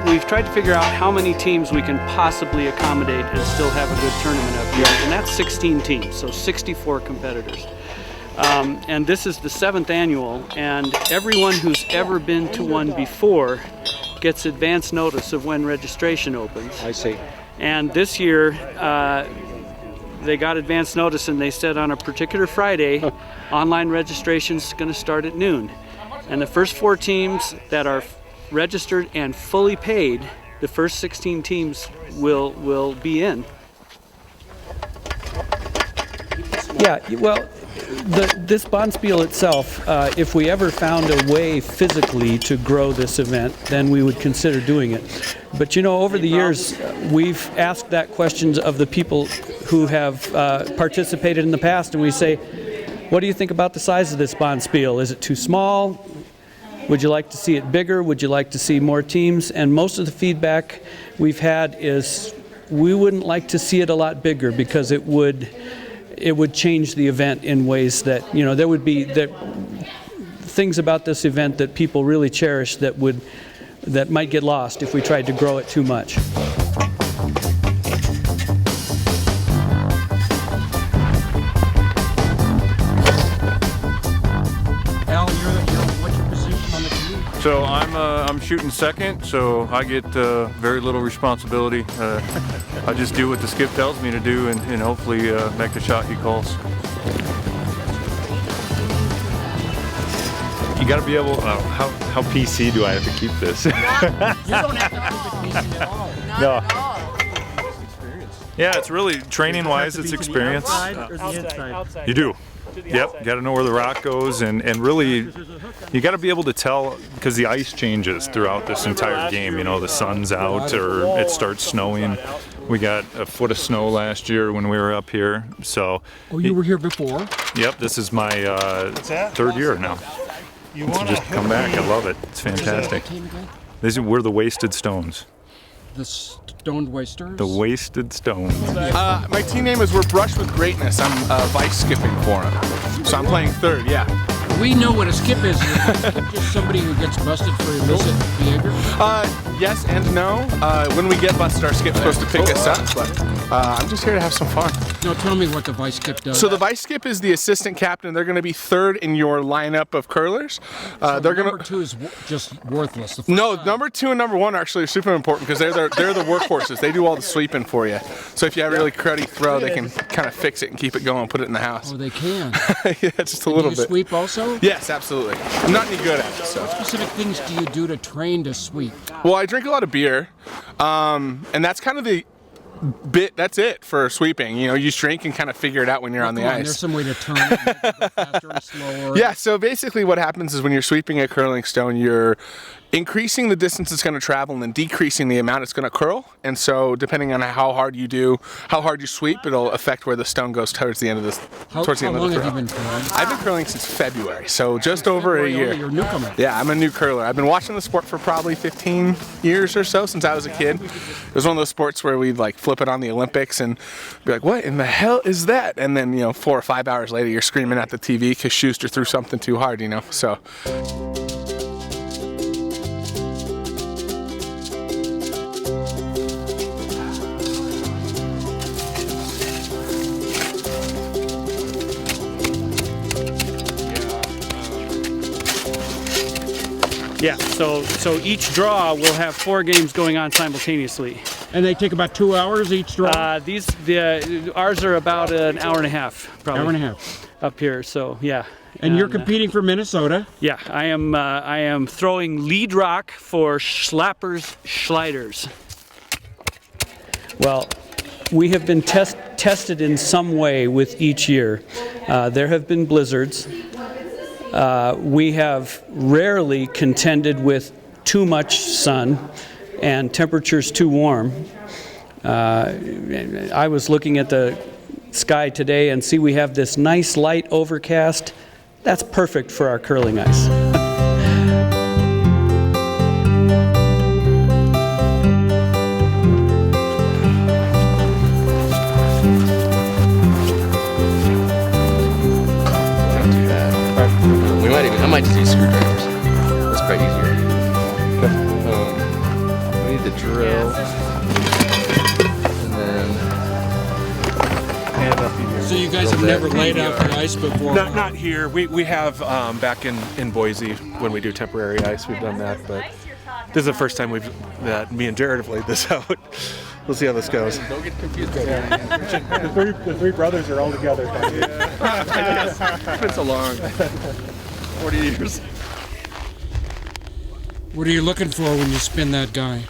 we've tried to figure out how many teams we can possibly accommodate and still have a good tournament up here. And that's 16 teams, so 64 competitors. And this is the 7th annual, and everyone who's ever been to one before gets advance notice of when registration opens. I see. And this year, they got advance notice and they said on a particular Friday, online registration's going to start at noon. And the first 4 teams that are registered and fully paid, the first 16 teams will be in. Yeah, well, this Bonspiel itself, if we ever found a way physically to grow this event, then we would consider doing it. But you know, over the years, we've asked that questions of the people who have participated in the past, and we say, what do you think about the size of this Bonspiel? Is it too small? Would you like to see it bigger? Would you like to see more teams? And most of the feedback we've had is we wouldn't like to see it a lot bigger because it would change the event in ways that, you know, there would be things about this event that people really cherish that might get lost if we tried to grow it too much. Al, what's your position on the team? So I'm shooting second, so I get very little responsibility. I just do what the skip tells me to do, and hopefully make the shot he calls. You got to be able. How PC do I have to keep this? You don't have to keep it PC at all. No. Yeah, it's really training-wise. It's experience. Outside. You do. Yep, got to know where the rock goes, and really, you got to be able to tell, because the ice changes throughout this entire game. You know, the sun's out or it starts snowing. We got a foot of snow last year when we were up here, so. Oh, you were here before? Yep, this is my 3rd year now. So just come back, I love it. It's fantastic. We're the Wasted Stones. The Stoned Wasters? The Wasted Stones. My team name is We're Brushed with Greatness. I'm vice skipping for him. So I'm playing 3rd, yeah. We know what a skip is. Is a skip just somebody who gets busted for illicit behavior? Yes and no. When we get busted, our skip's supposed to pick us up, but I'm just here to have some fun. No, tell me what the vice skip does. So the vice skip is the assistant captain. They're going to be 3rd in your lineup of curlers. So number 2 is just worthless. No, number 2 and number 1 actually are super important because they're the workhorses. They do all the sweeping for you. So if you have a really cruddy throw, they can kind of fix it and keep it going and put it in the house. Oh, they can. Yeah, just a little bit. Do you sweep also? Yes, absolutely. I'm not any good at it. So. What specific things do you do to train to sweep? Well, I drink a lot of beer, and that's kind of the that's it for sweeping. You know, you drink and kind of figure it out when you're on the ice. There's some way to turn it, make it go faster or slower. Yeah, so basically what happens is when you're sweeping a curling stone, you're increasing the distance it's going to travel and then decreasing the amount it's going to curl. And so depending on how hard you sweep, it'll affect where the stone goes towards the end of the How long have you been curling? I've been curling since February, so just over a year. You're a newcomer. Yeah, I'm a new curler. I've been watching the sport for probably 15 years or so since I was a kid. It was one of those sports where we'd like flip it on the Olympics and be like, what in the hell is that? And then, you know, 4 or 5 hours later, you're screaming at the TV because Schuster threw something too hard, you know, so. Yeah, so each draw will have 4 games going on simultaneously. And they take about 2 hours each draw? Ours are about an hour and a half, probably. Hour and a half. Up here, so yeah. And you're competing for Minnesota? Yeah, I am throwing lead rock for Schlappers Schleiders. Well, we have been tested in some way with each year. There have been blizzards. We have rarely contended with too much sun and temperatures too warm. I was looking at the sky today and see we have this nice light overcast. That's perfect for our curling ice. I might just use screwdrivers. That's probably easier. drill. And then hand up here. So you guys have never laid out the ice before? Not here. We have back in Boise when we do temporary ice. We've done that, but this is the first time that me and Jared have laid this out. We'll see how this goes. Don't get confused. The three brothers are all together. It's been so long. 40 years. What are you looking for when you spin that guy?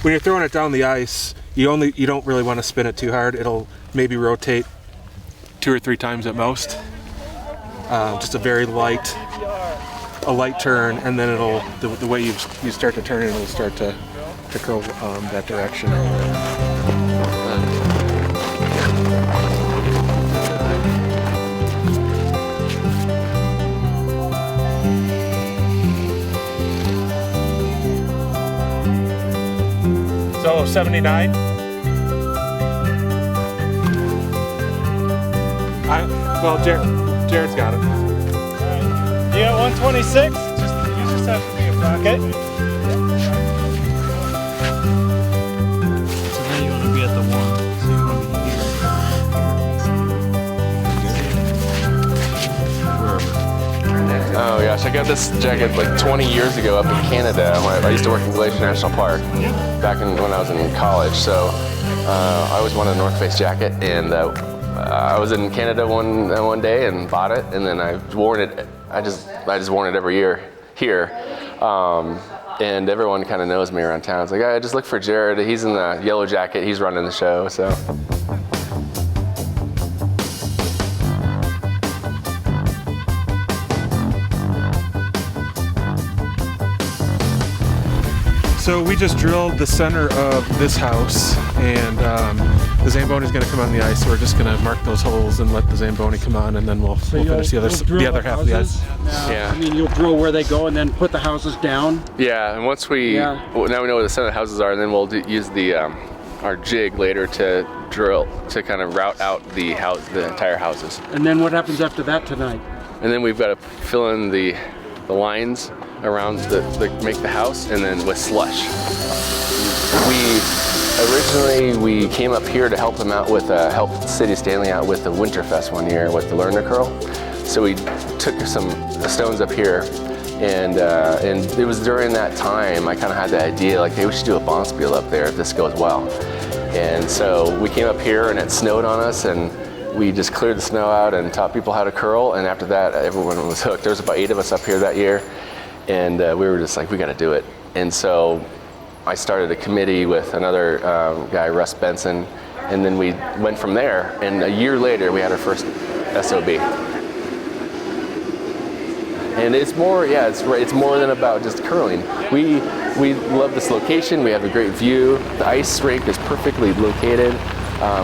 When you're throwing it down the ice, you don't really want to spin it too hard. It'll maybe rotate 2 or 3 times at most. Just a very light turn, and then the way you start to turn it, it'll start to curl that direction. So 79. Jared's got it. You got 126? You just have to be a bracket. So now you want to be at the 1. So you want to be here. Oh gosh, I got this jacket like 20 years ago up in Canada. I used to work in Glacier National Park back when I was in college. So I always wanted a North Face jacket, and I was in Canada one day and bought it, and then I've worn it. I just worn it every year here, and everyone kind of knows me around town. It's like, I just look for Jared. He's in the yellow jacket. He's running the show. So. So we just drilled the center of this house, and the Zamboni is going to come on the ice. So we're just going to mark those holes and let the Zamboni come on, and then we'll finish the other half of the ice. Yeah. I mean, you'll drill where they go and then put the houses down? Yeah, and once now we know where the center of the houses are, and then we'll use our jig later to drill, to kind of route out the entire houses. And then what happens after that tonight? And then we've got to fill in the lines around make the house, and then with slush. We came up here to help them out with help City Stanley out with the Winterfest one year with the Learn to Curl. So we took some stones up here, and it was during that time I kind of had the idea, like, hey, we should do a bonspiel up there if this goes well. And so we came up here, and it snowed on us, and we just cleared the snow out and taught people how to curl, and after that everyone was hooked. There was about 8 of us up here that year, and we were just like, we got to do it. And so I started a committee with another guy, Russ Benson, and then we went from there, and a year later we had our first S.O.B. And it's more, it's more than about just curling. We love this location. We have a great view. The ice rink is perfectly located.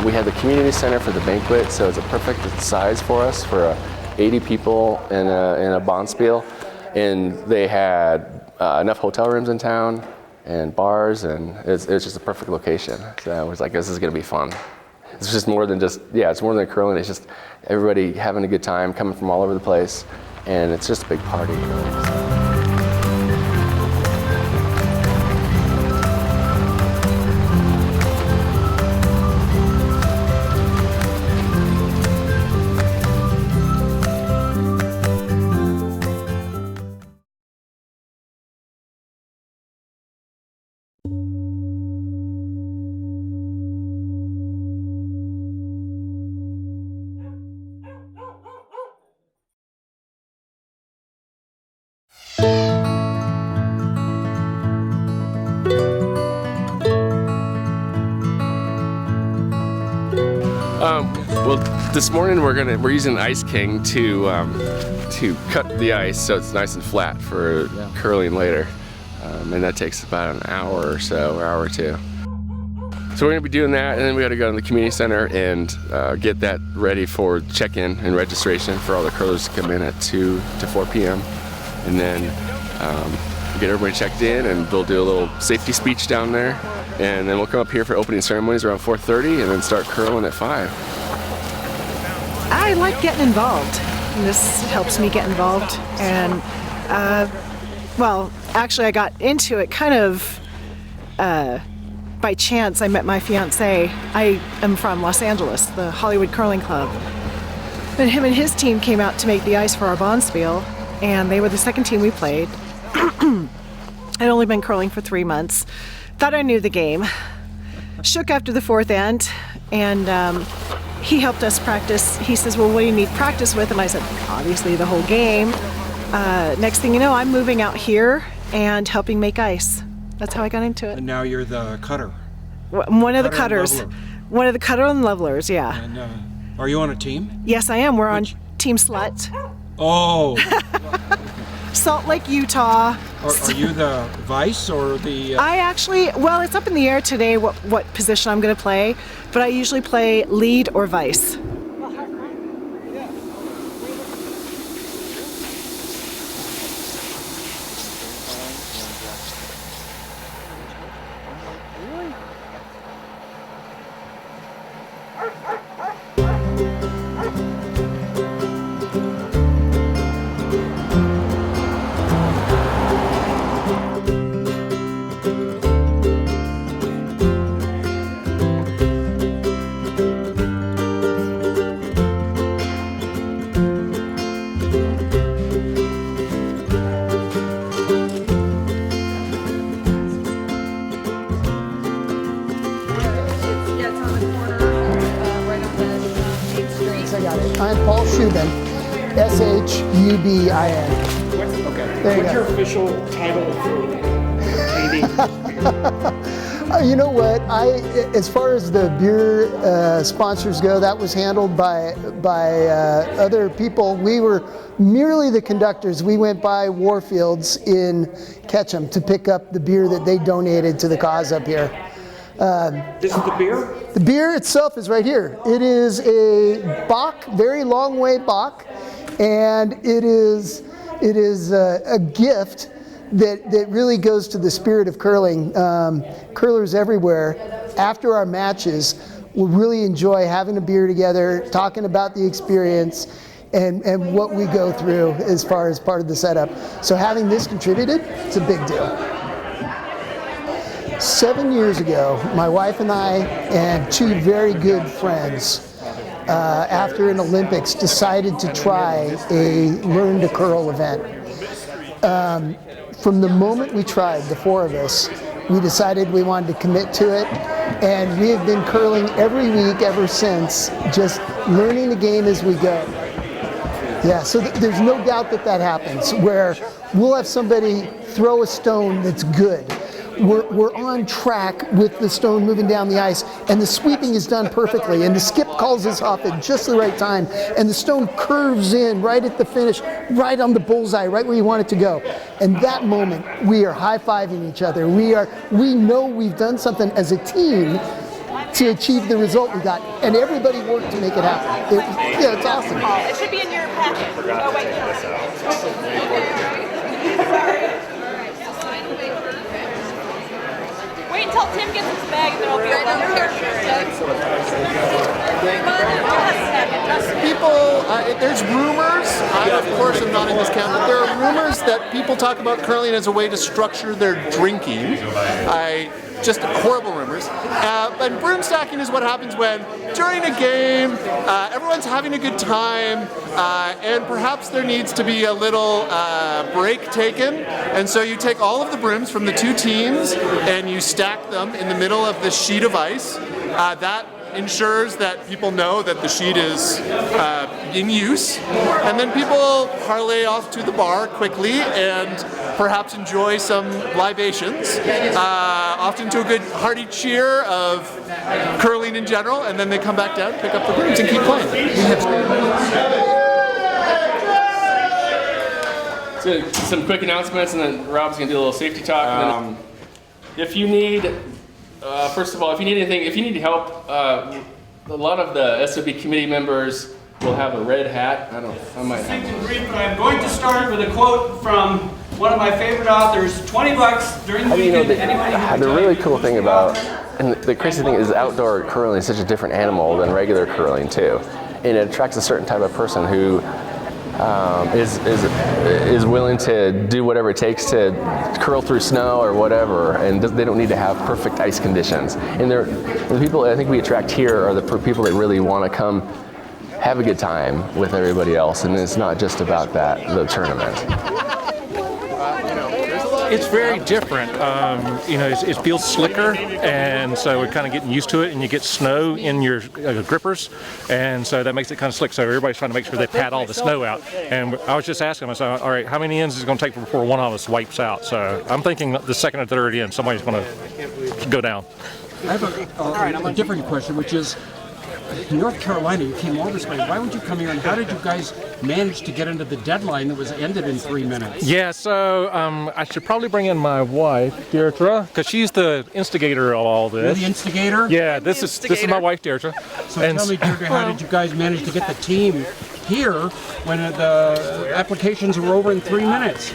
We have the community center for the banquet, so it's a perfect size for us for 80 people in a bonspiel. And they had enough hotel rooms in town and bars, and it's just a perfect location. So I was like, this is going to be fun. It's just more than it's more than curling. It's just everybody having a good time, coming from all over the place, and it's just a big party. Well, this morning we're using Ice King to cut the ice so it's nice and flat for curling later, and that takes about an hour or so, hour or two. So we're gonna be doing that, and then we got to go to the community center and get that ready for check-in and registration for all the curlers to come in at 2 to 4 p.m. and then get everybody checked in, and we'll do a little safety speech down there, and then we'll come up here for opening ceremonies around 4:30, and then start curling at 5. I like getting involved. This helps me get involved, and well, actually, I got into it kind of by chance. I met my fiance. I am from Los Angeles, the Hollywood Curling Club. And him and his team came out to make the ice for our Bonspiel, and they were the second team we played. I'd only been curling for 3 months. Thought I knew the game. Shook after the fourth end, and he helped us practice. He says, well, what do you need practice with? And I said, obviously the whole game. Next thing you know, I'm moving out here and helping make ice. That's how I got into it. And now you're the cutter. One of the Cutter and cutters. leveler. One of the cutter and levelers, yeah. And are you on a team? Yes, I am. We're on Team Slut. Oh. Salt Lake, Utah. Are you the vice or the... I actually, well, it's up in the air today what position I'm going to play, but I usually play lead or vice. I'm Paul Shubin, S-H-U-B-I-N. There you What's go. your official title for You know what? As far as the beer sponsors go, that was handled by other people. We were merely the conductors. We went by Warfields in Ketchum to pick up the beer that they donated to the cause up here. This is the beer? The beer itself is right here. It is a Bock, very long way Bock, and it is a gift that really goes to the spirit of curling. Curlers everywhere, after our matches, will really enjoy having a beer together, talking about the experience, and what we go through as far as part of the setup. So having this contributed, it's a big deal. 7 years ago, my wife and I and two very good friends, after an Olympics, decided to try a Learn to Curl event. From the moment we tried, the four of us, we decided we wanted to commit to it, and we have been curling every week ever since, just learning the game as we go. Yeah, so there's no doubt that happens, where we'll have somebody throw a stone that's good. We're on track with the stone moving down the ice, and the sweeping is done perfectly, and the skip calls us off at just the right time, and the stone curves in right at the finish, right on the bullseye, right where you want it to go. And that moment, we are high-fiving each other. We know we've done something as a team to achieve the result we got, and everybody worked to make it happen. It's awesome. It should be in your packet. Oh, wait. Wait until Tim gets his bag and then I'll be right on here. People, there's rumors, I of course am not in this camp, but there are rumors that people talk about curling as a way to structure their drinking. Just horrible rumors. But broom stacking is what happens when, during a game, everyone's having a good time, and perhaps there needs to be a little break taken. And so you take all of the brooms from the two teams and you stack them in the middle of the sheet of ice. That ensures that people know that the sheet is in use. And then people parlay off to the bar quickly and perhaps enjoy some libations, often to a good hearty cheer of curling in general, and then they come back down, pick up the brooms, and keep playing. So some quick announcements, and then Rob's going to do a little safety talk. If you need, first of all, if you need anything, if you need help, a lot of the S.O.B. committee members will have a red hat. I might have one. I'm going to start with a quote from one of my favorite authors, $20 during the weekend. The really cool thing about, and the crazy thing is, outdoor curling is such a different animal than regular curling too. And it attracts a certain type of person who is willing to do whatever it takes to curl through snow or whatever, and they don't need to have perfect ice conditions. And the people I think we attract here are the people that really want to come have a good time with everybody else, and it's not just about the tournament. It's very different. It feels slicker, and so we're kind of getting used to it, and you get snow in your grippers, and so that makes it kind of slick. So everybody's trying to make sure they pat all the snow out. And I was just asking myself, all right, how many ends is it going to take before one of us wipes out? So I'm thinking the second or third end, somebody's going to go down. I have a different question, which is, in North Carolina, you came all this way. Why would you come here, and how did you guys manage to get into the deadline that was ended in 3 minutes? Yeah, so I should probably bring in my wife, Deirdre, because she's the instigator of all this. You're the instigator? Yeah, this is my wife, Deirdre. So tell me, Deirdre, how did you guys manage to get the team here when the applications were over in 3 minutes?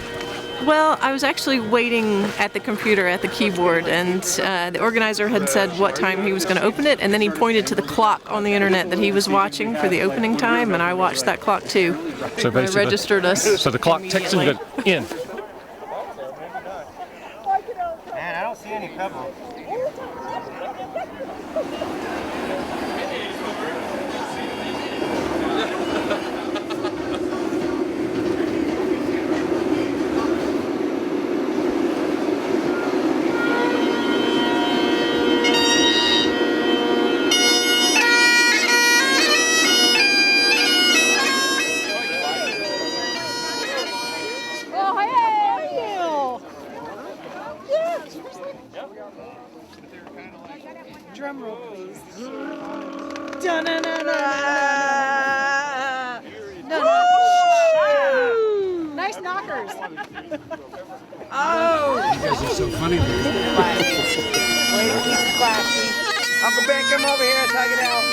Well, I was actually waiting at the computer at the keyboard, and the organizer had said what time he was going to open it, and then he pointed to the clock on the internet that he was watching for the opening time, and I watched that clock too. So I registered us. So the clock ticks and you go in. Man, I don't see any pebbles. Drum roll, please. Nice knockers. Oh! You guys are so funny. Uncle Ben, come over here and tug it out.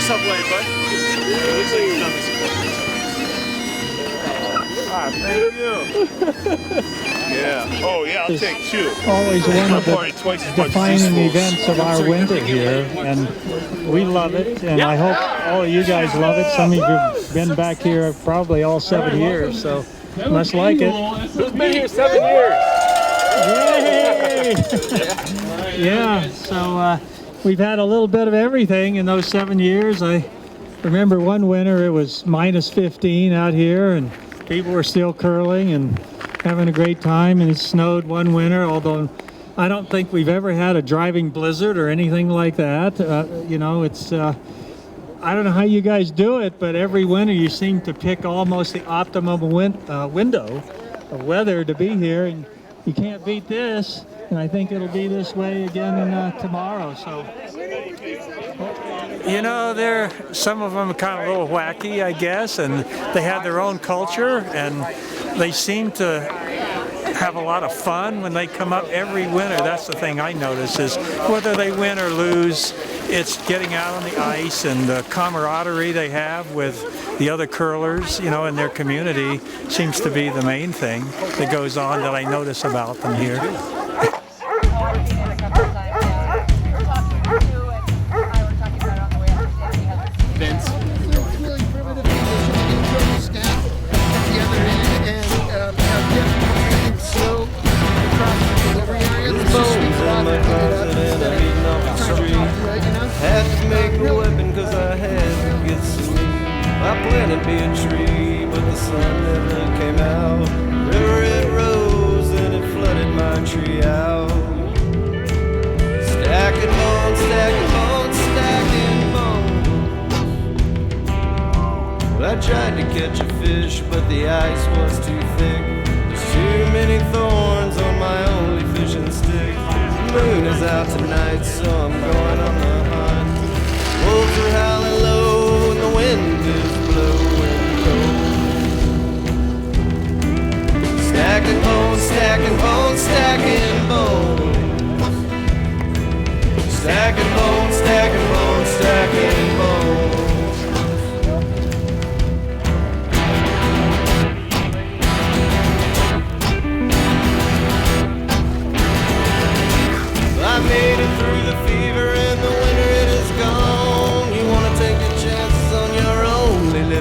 Subway, bud. It looks like you're not thank you. Yeah. Oh, yeah, I'll take two. Always one of the defining events of our winter here, and we love it, and I hope all of you guys love it. Some of you have been back here probably all 7 years, so must like it. Who's been here 7 years? Yay! Yeah, so we've had a little bit of everything in those 7 years. I remember one winter it was minus 15 out here, and people were still curling and having a great time, and it snowed one winter, although I don't think we've ever had a driving blizzard or anything like that. It's I don't know how you guys do it, but every winter you seem to pick almost the optimum window of weather to be here, and you can't beat this. And I think it'll be this way again tomorrow. So, some of them are kind of a little wacky, I guess, and they have their own culture, and they seem to have a lot of fun when they come up every winter. That's the thing I notice is whether they win or lose, it's getting out on the ice and the camaraderie they have with the other curlers, in their community seems to be the main thing that goes on that I notice about them here. Had to make a weapon cause I had to get some meat. I planted me a tree, but the sun never came out. River it rose and it flooded my tree out. Stacking bones, stacking bones, stacking bones. Well, I tried to catch a fish, but the ice was too thick. There's too many thorns on my only fishing stick. The moon is out tonight, so I'm going on the hunt. Wolves are howling low and the wind is blowing cold.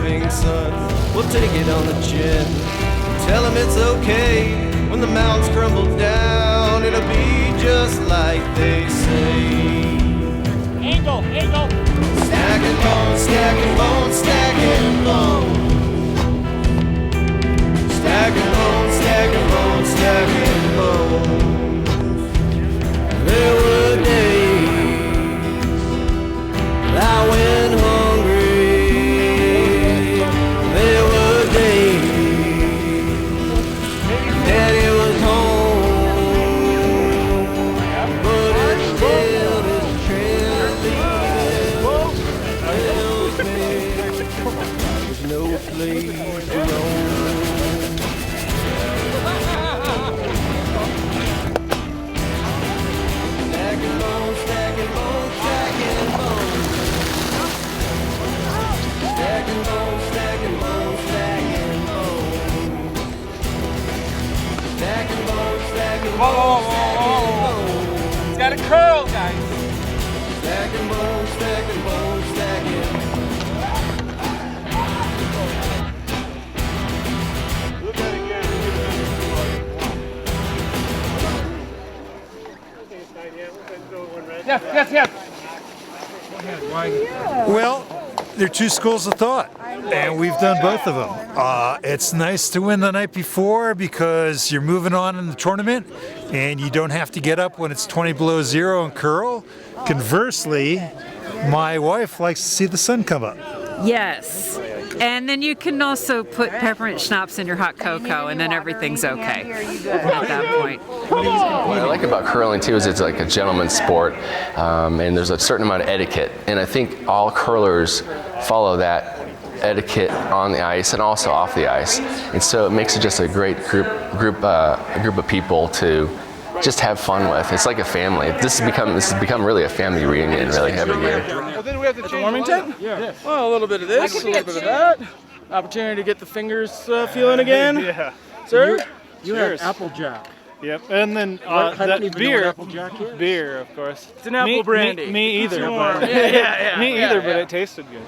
driving son. We'll take it on the chin. Tell him it's okay when the mountains crumble down. It'll be just like they say. Angle, angle. Stacking bones, stacking bones, stacking bones. Stacking bones, stacking bones, stacking bones. There were days I went hungry. There were days Daddy was home, but it still is there's no place to roam. Stacking bones, stacking bones, stacking bones. Stacking bones, stacking bones, stacking bones. Stacking bones, stacking bones, stacking bones. It's got a curl, guys. Stacking bones, stacking bones, stacking. Yes, yes, yes. Well, they're two schools of thought, and we've done both of them. It's nice to win the night before because you're moving on in the tournament, and you don't have to get up when it's 20 below zero and curl. Conversely, my wife likes to see the sun come up. Yes. And then you can also put peppermint schnapps in your hot cocoa, and then everything's okay at that point. What I like about curling too is it's like a gentleman's sport, and there's a certain amount of etiquette, and I think all curlers follow that etiquette on the ice and also off the ice, and so it makes it just a great group of people to just have fun with. It's like a family. This has become really a family reunion, really, every year. Well, then we have to change Warmington? Yeah. Well, a little bit of this, a little bit of that. Opportunity to get the fingers feeling again. Yeah. Sir? You had Applejack. Yep, and then I don't that even know beer, what Applejack is. beer, of course. It's an apple brandy. Me either. Sure. But, Yeah. Me either, but it tasted good.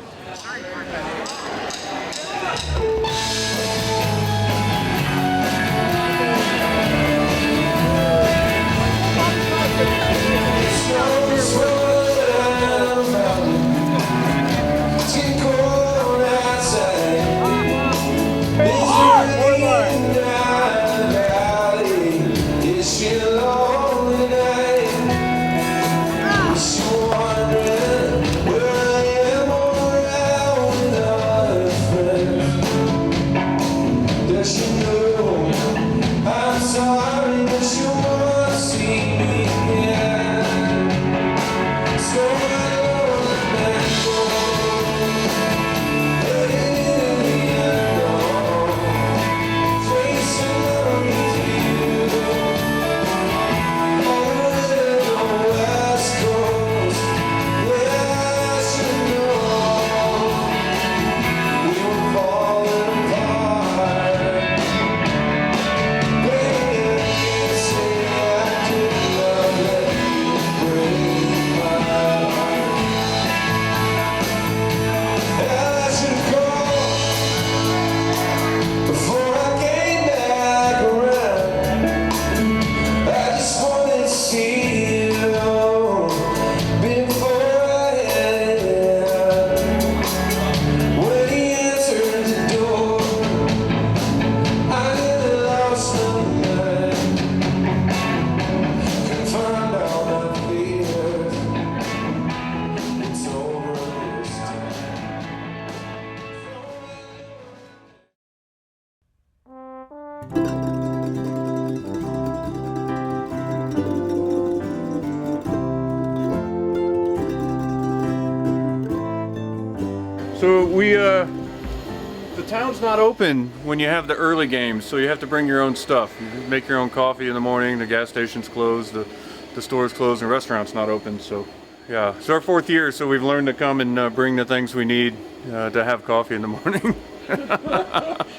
So the town's not open when you have the early games, so you have to bring your own stuff. You make your own coffee in the morning, the gas station's closed, the store's closed, and the restaurant's not open, so yeah. It's our 4th year, so we've learned to come and bring the things we need to have coffee in the morning.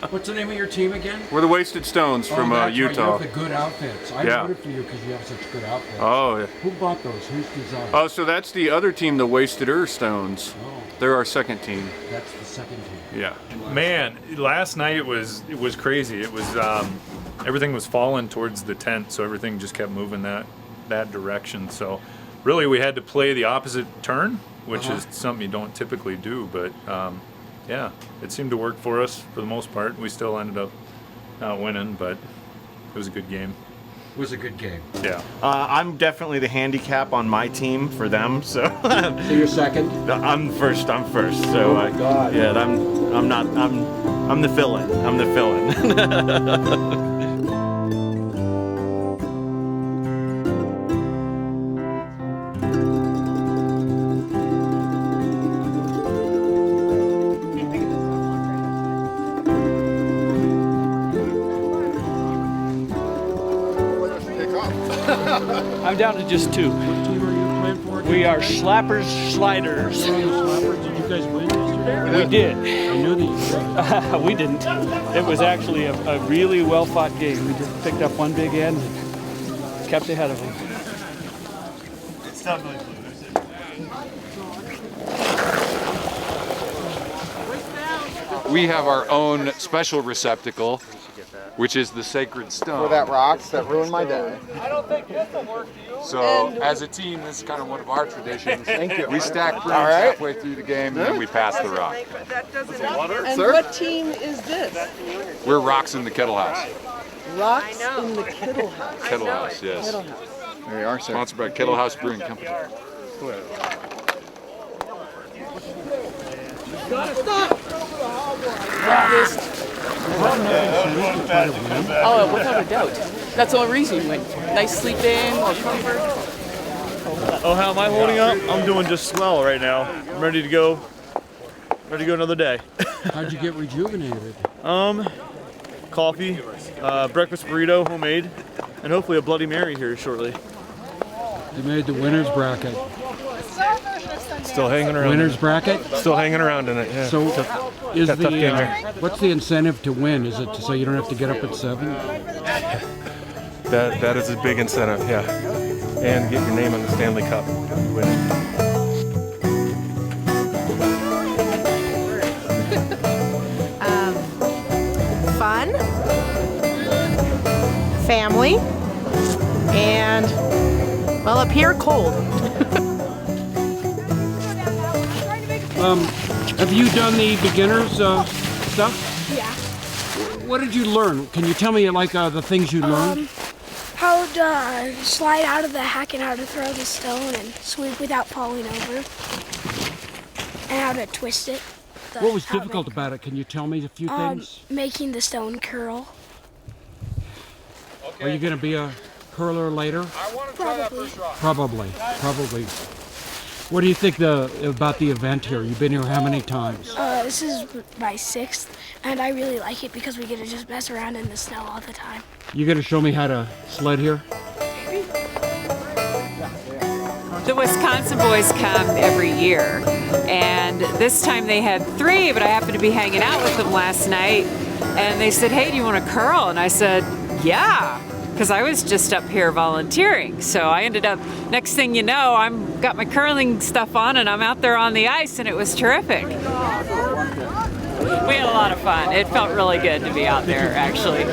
What's the name of your team again? We're the Wasted Stones from that's Utah. Right. You have the good outfits. I voted for you because you have such good outfits. Oh, yeah. Who bought those? Who's designed? Oh, so that's the other team, the Wasted Stones. Oh. They're our second team. That's the second team. Yeah, man. Last night it was crazy. It was everything was falling towards the tent, so everything just kept moving that direction. So really, we had to play the opposite turn, which is something you don't typically do. But yeah, it seemed to work for us for the most part. We still ended up not winning, but it was a good game. It was a good game. Yeah. I'm definitely the handicap on my team for them, so. So you're second? I'm first. So oh my God. Yeah, I'm the fill-in. I'm the fill-in. I'm down to just 2. What team are you playing for? We are Slappers Sliders. Slappers, did you guys win yesterday? We did. I knew that you We didn't. It was actually a really well-fought game. We just picked up one big end and kept ahead of them. It's not really We have our own special receptacle, which is the sacred stone. For that rocks that ruined my day. I don't think this will work for you. So, as a team, this is kind of one of our traditions. Thank you. We stack brooms All right. halfway through the game, and then we pass the rock. And Sir? what team is this? We're Rocks in the Kettle House. Rocks in the Kettle House. Kettle House, yes. Kettle House. There you are, sir. Sponsored by Kettle House Brewing Company. Oh, without a doubt. That's the only reason you win. Nice sleep in or comfort. Oh, how am I holding up? I'm doing just swell right now. I'm ready to go. Ready to go another day. How'd you get rejuvenated? Coffee, breakfast burrito, homemade, and hopefully a Bloody Mary here shortly. You made the winner's bracket. Still hanging around. Winner's bracket? Still hanging around in it. Yeah. So, is Got a tough game there. what's the incentive to win? Is it so you don't have to get up at 7? That is a big incentive, yeah. And get your name on the Stanley Cup. Win it. Fun, family, and, well, up here, cold. Have you done the beginners stuff? Yeah. What did you learn? Can you tell me like the things you learned? How to slide out of the hack and how to throw the stone and sweep without falling over. And how to twist it. What was difficult about it? Can you tell me a few things? Making the stone curl. Are you going to be a curler later? Probably. Probably. What do you think about the event here? You've been here how many times? This is my 6th, and I really like it because we get to just mess around in the snow all the time. You going to show me how to sled here? The Wisconsin boys come every year, and this time they had 3, but I happened to be hanging out with them last night, and they said, "Hey, do you want to curl?" And I said, "Yeah," because I was just up here volunteering. So I ended up, next thing you know, I'm got my curling stuff on, and I'm out there on the ice, and it was terrific. We had a lot of fun. It felt really good to be out there, actually.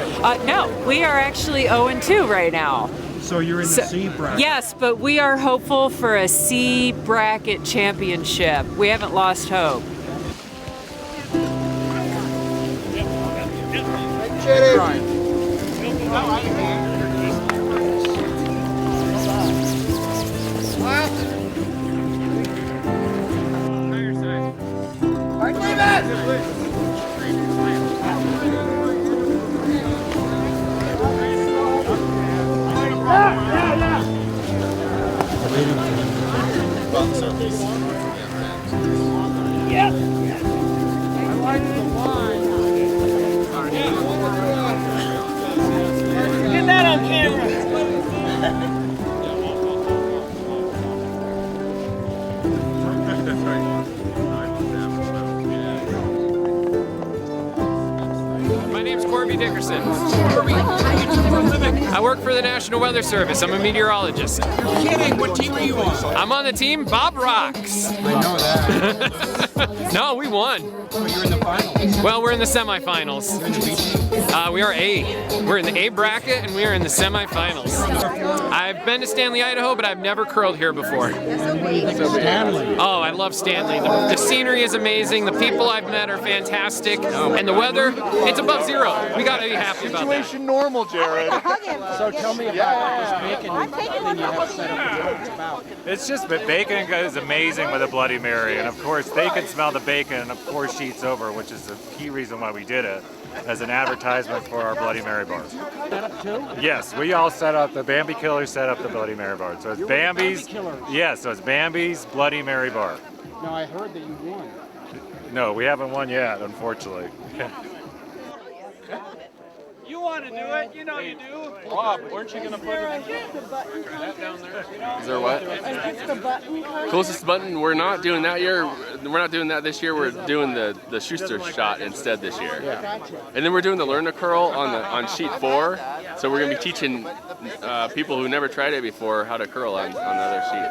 No, we are actually 0-2 right now. So you're in the C bracket? Yes, but we are hopeful for a C bracket championship. We haven't lost hope. Get that on camera. My name's Corby Dickerson. I work for the National Weather Service. I'm a meteorologist. Kidding? What team are you on? I'm on the team Bob Rocks. I know that. No, we won. So you're in the finals. Well, we're in the semifinals. We are A. We're in the A bracket, and we are in the semifinals. I've been to Stanley, Idaho, but I've never curled here before. Stanley. Oh, I love Stanley. The scenery is amazing. The people I've met are fantastic, and the weather, it's above zero. We gotta be happy about that. Situation normal, Jared. So tell me about this bacon thing you have set up. What it's about. It's just that bacon is amazing with a Bloody Mary, and of course they can smell the bacon and of course sheets over, which is the key reason why we did it, as an advertisement for our Bloody Mary bar. Set up too? Yes, we all set up, the Bambi Killer set up the Bloody Mary bar. So it's Bambi's, yes, so it's Bambi's Bloody Mary bar. Now I heard that you won. No, we haven't won yet, unfortunately. You want to do it, you know you do. Rob, weren't you going to put it down there? Is there what? Closest button, we're not doing that year. We're not doing that this year. We're doing the Schuster shot instead this year. And then we're doing the Learn to Curl on sheet 4. So we're going to be teaching people who never tried it before how to curl on the other sheet.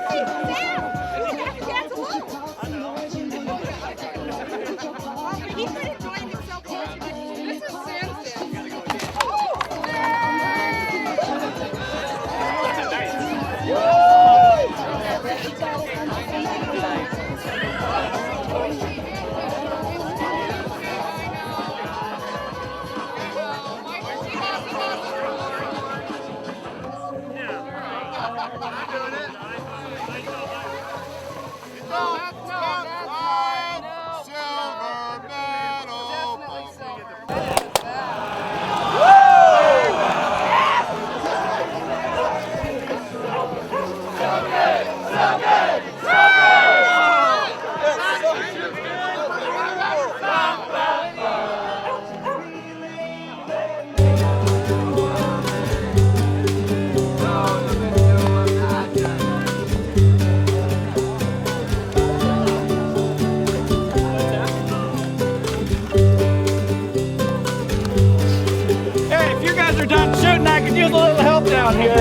I could use a little help down here.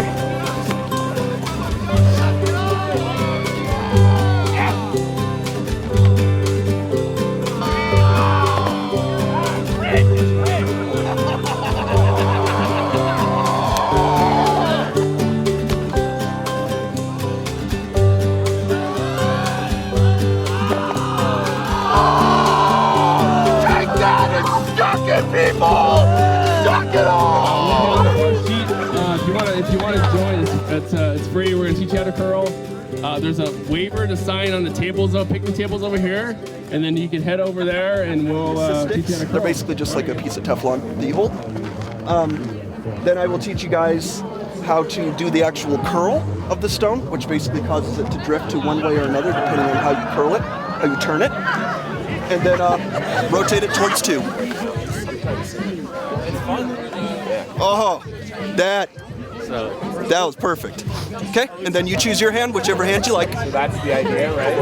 Take that and stuck it, people! Stuck it all! If you want to join, it's free. We're gonna teach you how to curl. There's a waiver to sign on the tables, picnic tables over here, and then you can head over there, and we'll teach you how to curl. They're basically just like a piece of Teflon that you hold. Then I will teach you guys how to do the actual curl of the stone, which basically causes it to drift to one way or another, depending on how you curl it, how you turn it, and then rotate it towards 2. Oh, that was perfect. Okay, and then you choose your hand, whichever hand you like. So that's the idea, right?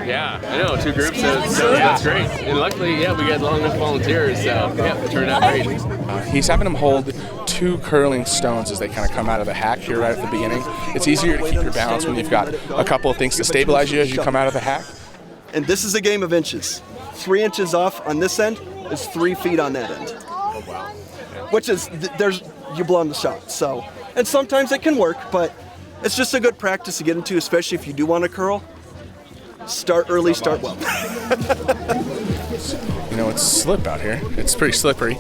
Yeah, I know, 2 groups, so that's great. And luckily, we got long enough volunteers, so it turned out great. He's having them hold 2 curling stones as they kind of come out of the hack here right at the beginning. It's easier to keep your balance when you've got a couple of things to stabilize you as you come out of the hack. And this is a game of inches. 3 inches off on this end is 3 feet on that end. Oh, wow. Which is, you blow on the shot. So, and sometimes it can work, but it's just a good practice to get into, especially if you do want to curl. Start early, start well. You know, it's slip out here. It's pretty slippery.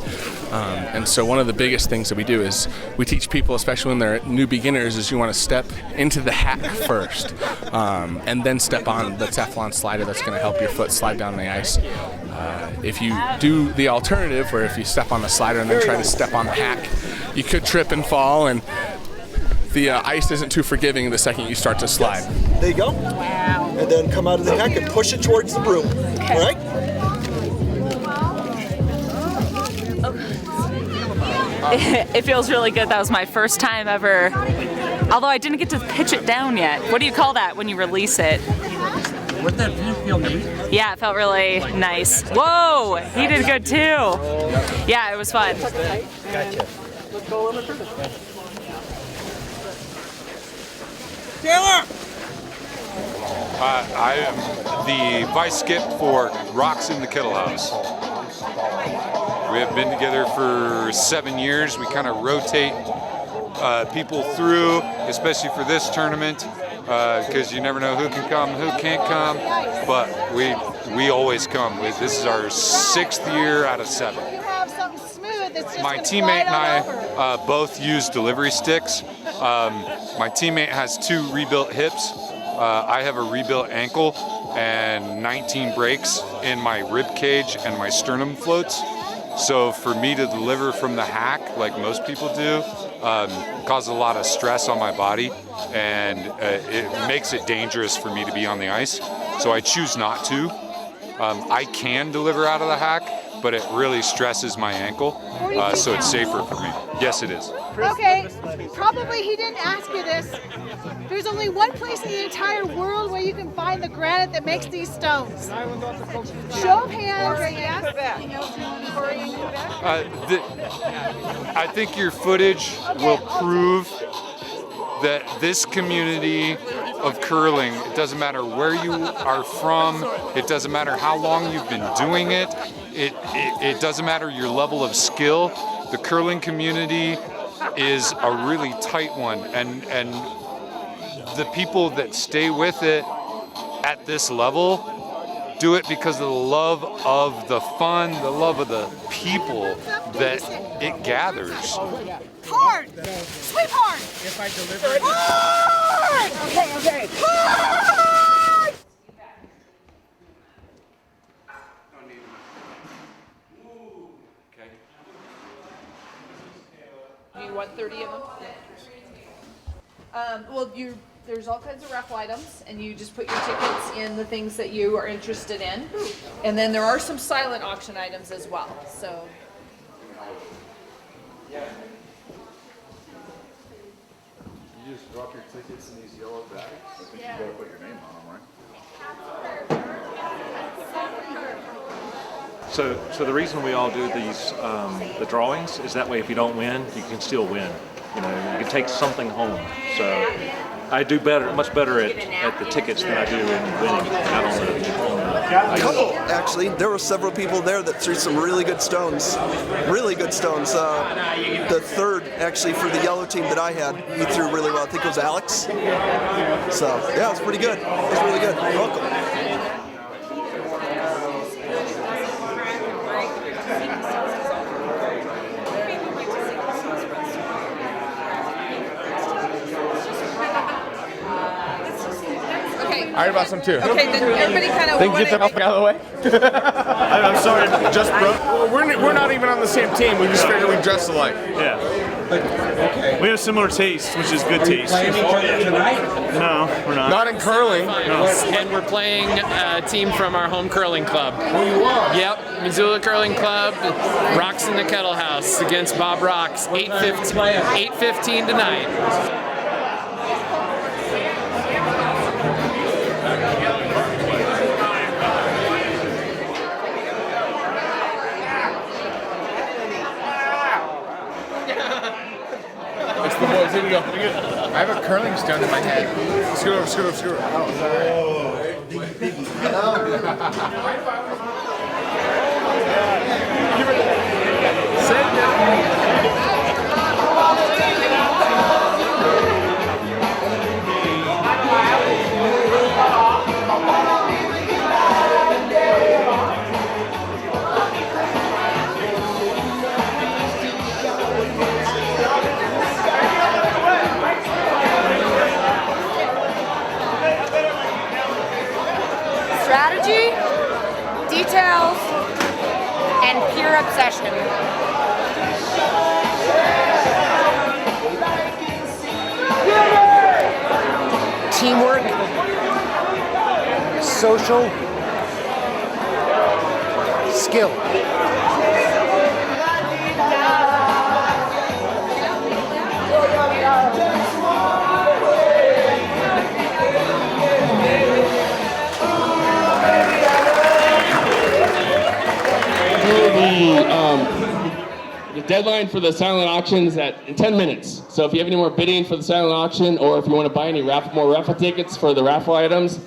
And so one of the biggest things that we do is we teach people, especially when they're new beginners, is you want to step into the hack first and then step on the Teflon slider that's going to help your foot slide down the ice. If you do the alternative, where if you step on the slider and then try to step on the hack, you could trip and fall, and the ice isn't too forgiving the second you start to slide. There you go. Wow. And then come out of the hack and push it towards the broom. Okay. All right? It feels really good. That was my first time ever, although I didn't get to pitch it down yet. What do you call that when you release it? Wouldn't that feel neat? Yeah, it felt really nice. Whoa, he did good too. Yeah, it was fun. Gotcha. go a little bit further. Taylor! I am the vice skip for Rocks in the Kettle House. We have been together for 7 years. We kind of rotate people through, especially for this tournament, because you never know who can come, who can't come, but we always come. This is our 6th year out of 7. My teammate and I both use delivery sticks. My teammate has 2 rebuilt hips. I have a rebuilt ankle and 19 breaks in my rib cage and my sternum floats. So for me to deliver from the hack, like most people do, causes a lot of stress on my body, and it makes it dangerous for me to be on the ice. So I choose not to. I can deliver out of the hack, but it really stresses my ankle, so it's safer for me. Yes, it is. Okay, probably he didn't ask you this. There's only one place in the entire world where you can find the granite that makes these stones. Show of hands. I think your footage will prove that this community of curling, it doesn't matter where you are from, it doesn't matter how long you've been doing it, it doesn't matter your level of skill. The curling community is a really tight one, and the people that stay with it at this level do it because of the love of the fun, the love of the people that it gathers. Hard! Sweep hard! If I deliver it. Hard! Okay. Hard! You want 30 of them? Well, there's all kinds of raffle items, and you just put your tickets in the things that you are interested in. And then there are some silent auction items as well. So. You just drop your tickets in these yellow bags? I think you gotta put your name on them, right? So the reason we all do these the drawings is that way if you don't win, you can still win. You know, you can take something home. So I do much better at the tickets than I do in winning. Not on the Couple, actually. There were several people there that threw some really good stones. Really good stones. The third, actually, for the yellow team that I had, he threw really well. I think it was Alex. So, yeah, it was pretty good. It was really good. You're welcome. I heard about some too. Okay, then everybody kind of. Then get the fuck out of the way. I'm sorry, just broke. Well, we're not even on the same team. We just figured we dress alike. Yeah. Okay. We have similar tastes, which is good taste. Tonight? No, we're not. Not in curling. No. And we're playing a team from our home curling club. Oh, you are? Yep, Missoula Curling Club, Rocks in the Kettle House against Bob Rocks, 8:15 tonight. It's the boys. Here we go. I have a curling stone in my head. Scoot over, scoot over, scoot over. Strategy, details, and pure obsession. Teamwork, social, skill. The deadline for the silent auction is in 10 minutes. So if you have any more bidding for the silent auction, or if you want to buy any more raffle tickets for the raffle items,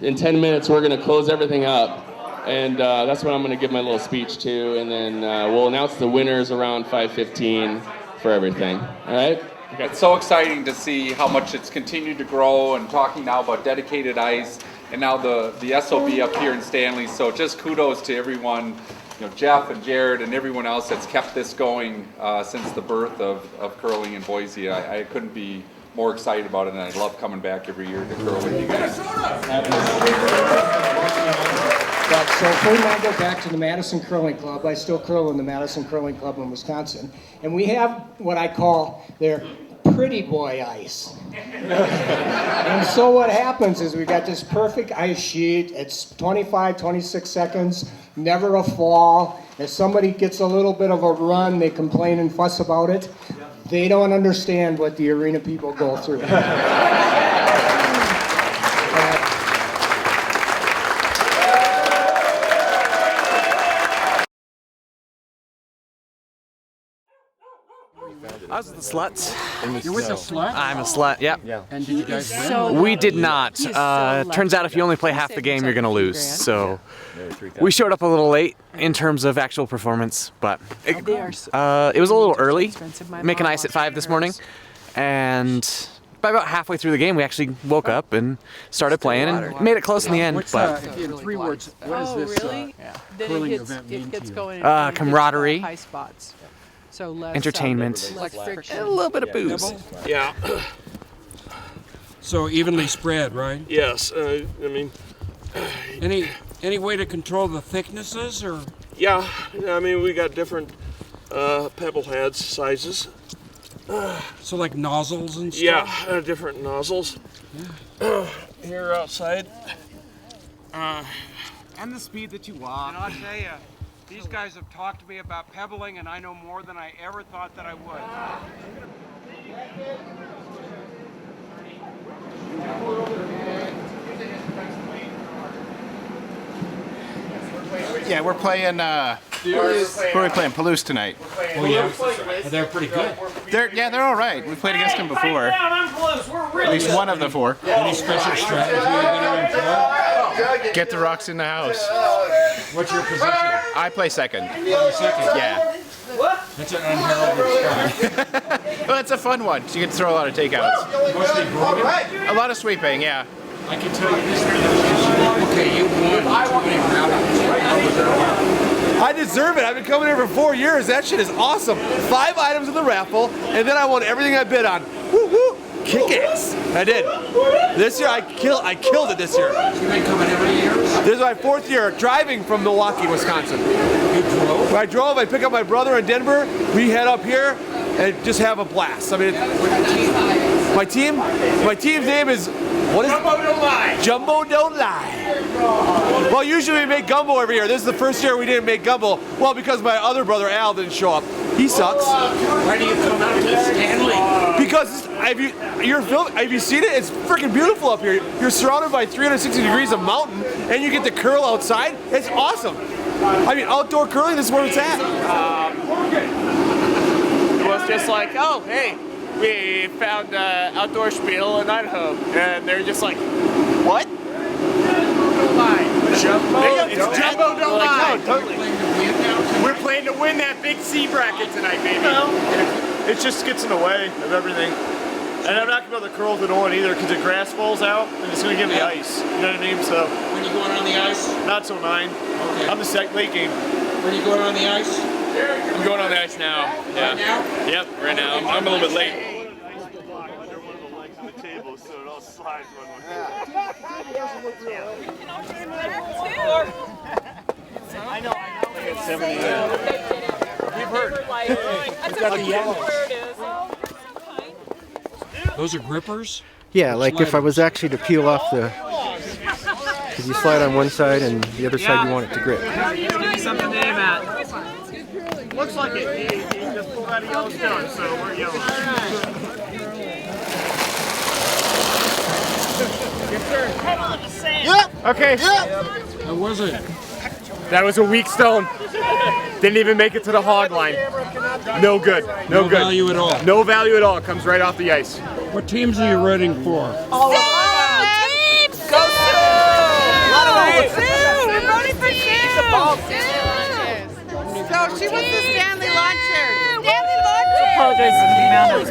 in 10 minutes we're going to close everything up. And that's when I'm going to give my little speech to, and then we'll announce the winners around 5:15 for everything. All right? Okay. It's so exciting to see how much it's continued to grow, and talking now about dedicated ice, and now the S.O.B up here in Stanley. So just kudos to everyone, Jeff and Jared and everyone else that's kept this going since the birth of curling in Boise. I couldn't be more excited about it, and I love coming back every year to curl with you guys. So before I go back to the Madison Curling Club, I still curl in the Madison Curling Club in Wisconsin, and we have what I call their pretty boy ice. And so what happens is we got this perfect ice sheet. It's 25, 26 seconds, never a fall. If somebody gets a little bit of a run, they complain and fuss about it. They don't understand what the arena people go through. I was with the Sluts. You're with the Sluts? I'm a slut, yep. And did you guys win? We did not. Turns out if you only play half the game, you're going to lose. So we showed up a little late in terms of actual performance, but it was a little early, making ice at 5 this morning. And by about halfway through the game, we actually woke up and started playing and made it close in the end. But in 3 words, what is this curling event mean to you? Camaraderie. High spots. So less entertainment, less friction. and a little bit of booze. Yeah. So evenly spread, right? Yes. I mean, any way to control the thicknesses, or? Yeah. I mean, we got different pebble heads sizes. So like nozzles and stuff? Yeah, different nozzles. Yeah. Here outside. And the speed that you walk. And I'll tell you, these guys have talked to me about pebbling, and I know more than I ever thought that I would. Yeah, we're playing. Who are we playing? Palouse tonight. Oh yeah, they're pretty good. They're all right. We played against them before. At least one of the 4. Any special strategy you're going to employ? Get the rocks in the house. What's your position? I play second. Second? Yeah. That's an unheralded spot. Well, it's a fun one. So you get to throw a lot of takeouts. Mostly broken? A lot of sweeping, yeah. I can tell you this. Okay, you won 20 rounds. I deserve it. I've been coming here for 4 years. That shit is awesome. 5 items in the raffle, and then I won everything I bid on. Woo woo! Kick ass. I did. This year I killed it this year. You've been coming every year? This is my 4th year driving from Milwaukee, Wisconsin. You drove? When I drove, I pick up my brother in Denver. We head up here and just have a blast. I mean, my team's name is Jumbo Don't Lie. Jumbo Don't Lie. Well, usually we make gumbo every year. This is the first year we didn't make gumbo. Well, because my other brother Al didn't show up. He sucks. Why do you come out to Stanley? Because have you seen it? It's freaking beautiful up here. You're surrounded by 360 degrees of mountain, and you get to curl outside. It's awesome. I mean, outdoor curling, this is where it's at. It was just like, oh, hey, we found Outdoor Spiel in Idaho, and they're just like, what? Don't lie. It's Jumbo Don't Lie. No, totally. We're playing to win that big C bracket tonight, baby. It just gets in the way of everything. And I'm not going to be able to curl with the one either because the grass falls out and it's going to give me ice. You know what I mean? So when you going on the ice? Not till 9. Okay. I'm the late game. When you going on the ice? I'm going on the ice now. Yeah. Right now? Yep, right now. I'm a little bit late. I know. It's 70. We've heard. We've got the yellows. Those are grippers? Yeah, like if I was actually to peel off the... Because you slide on one side and the other side you want it to grip. Something to aim at. Looks like it. He just pulled out a yellow stone, so we're yellow. Yep. Okay. Yep. How was it? That was a weak stone. Didn't even make it to the hog line. No good. No good. value at all. No value at all. It comes right off the ice. What teams are you rooting for? Go Sioux! We're voting for So she was the Stanley launcher. Apologize for the amount of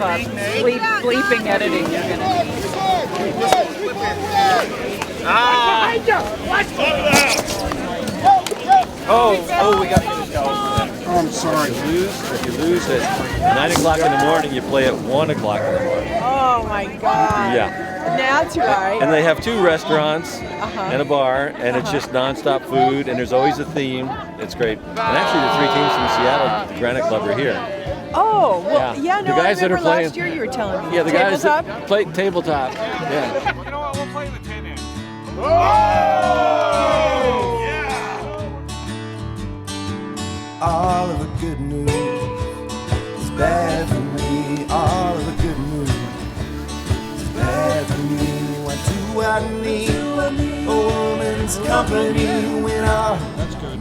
bleeping editing you're going to need. Oh, we got to go. Oh, I'm sorry. If you lose at 9 o'clock in the morning, you play at 1 o'clock in the morning. Oh my God. Yeah. That's right. And they have 2 restaurants and a bar, and it's just nonstop food, and there's always a theme. It's great. And actually, the 3 teams from Seattle, the Granite Club, are here. Oh, well, yeah, no, the guys I remember that are playing, last year you were telling me. Yeah, the guys Tabletop? that play tabletop. Yeah. You know what? We'll play the 10 in. All of the good news is bad for me. All of the good news is bad for me. What do I need? A woman's company when all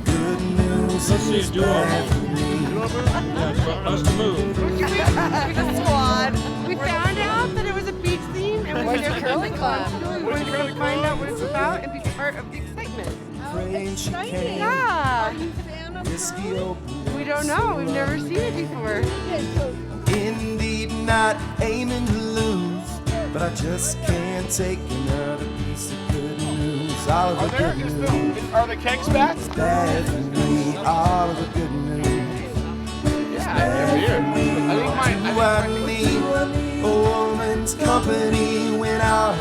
good news is bad for me. Squad. We found out that it was a beach theme and Boise Curling Club. We wanted to find out what it's about and be part of the excitement. Exciting. Yeah. We don't know. We've never seen it before. Indeed, not aiming to lose, but I just can't take another piece of good news. All of the good news. Are the kegs back? It's bad for me. All of the good news. It's bad for me. Do I need a woman's company when all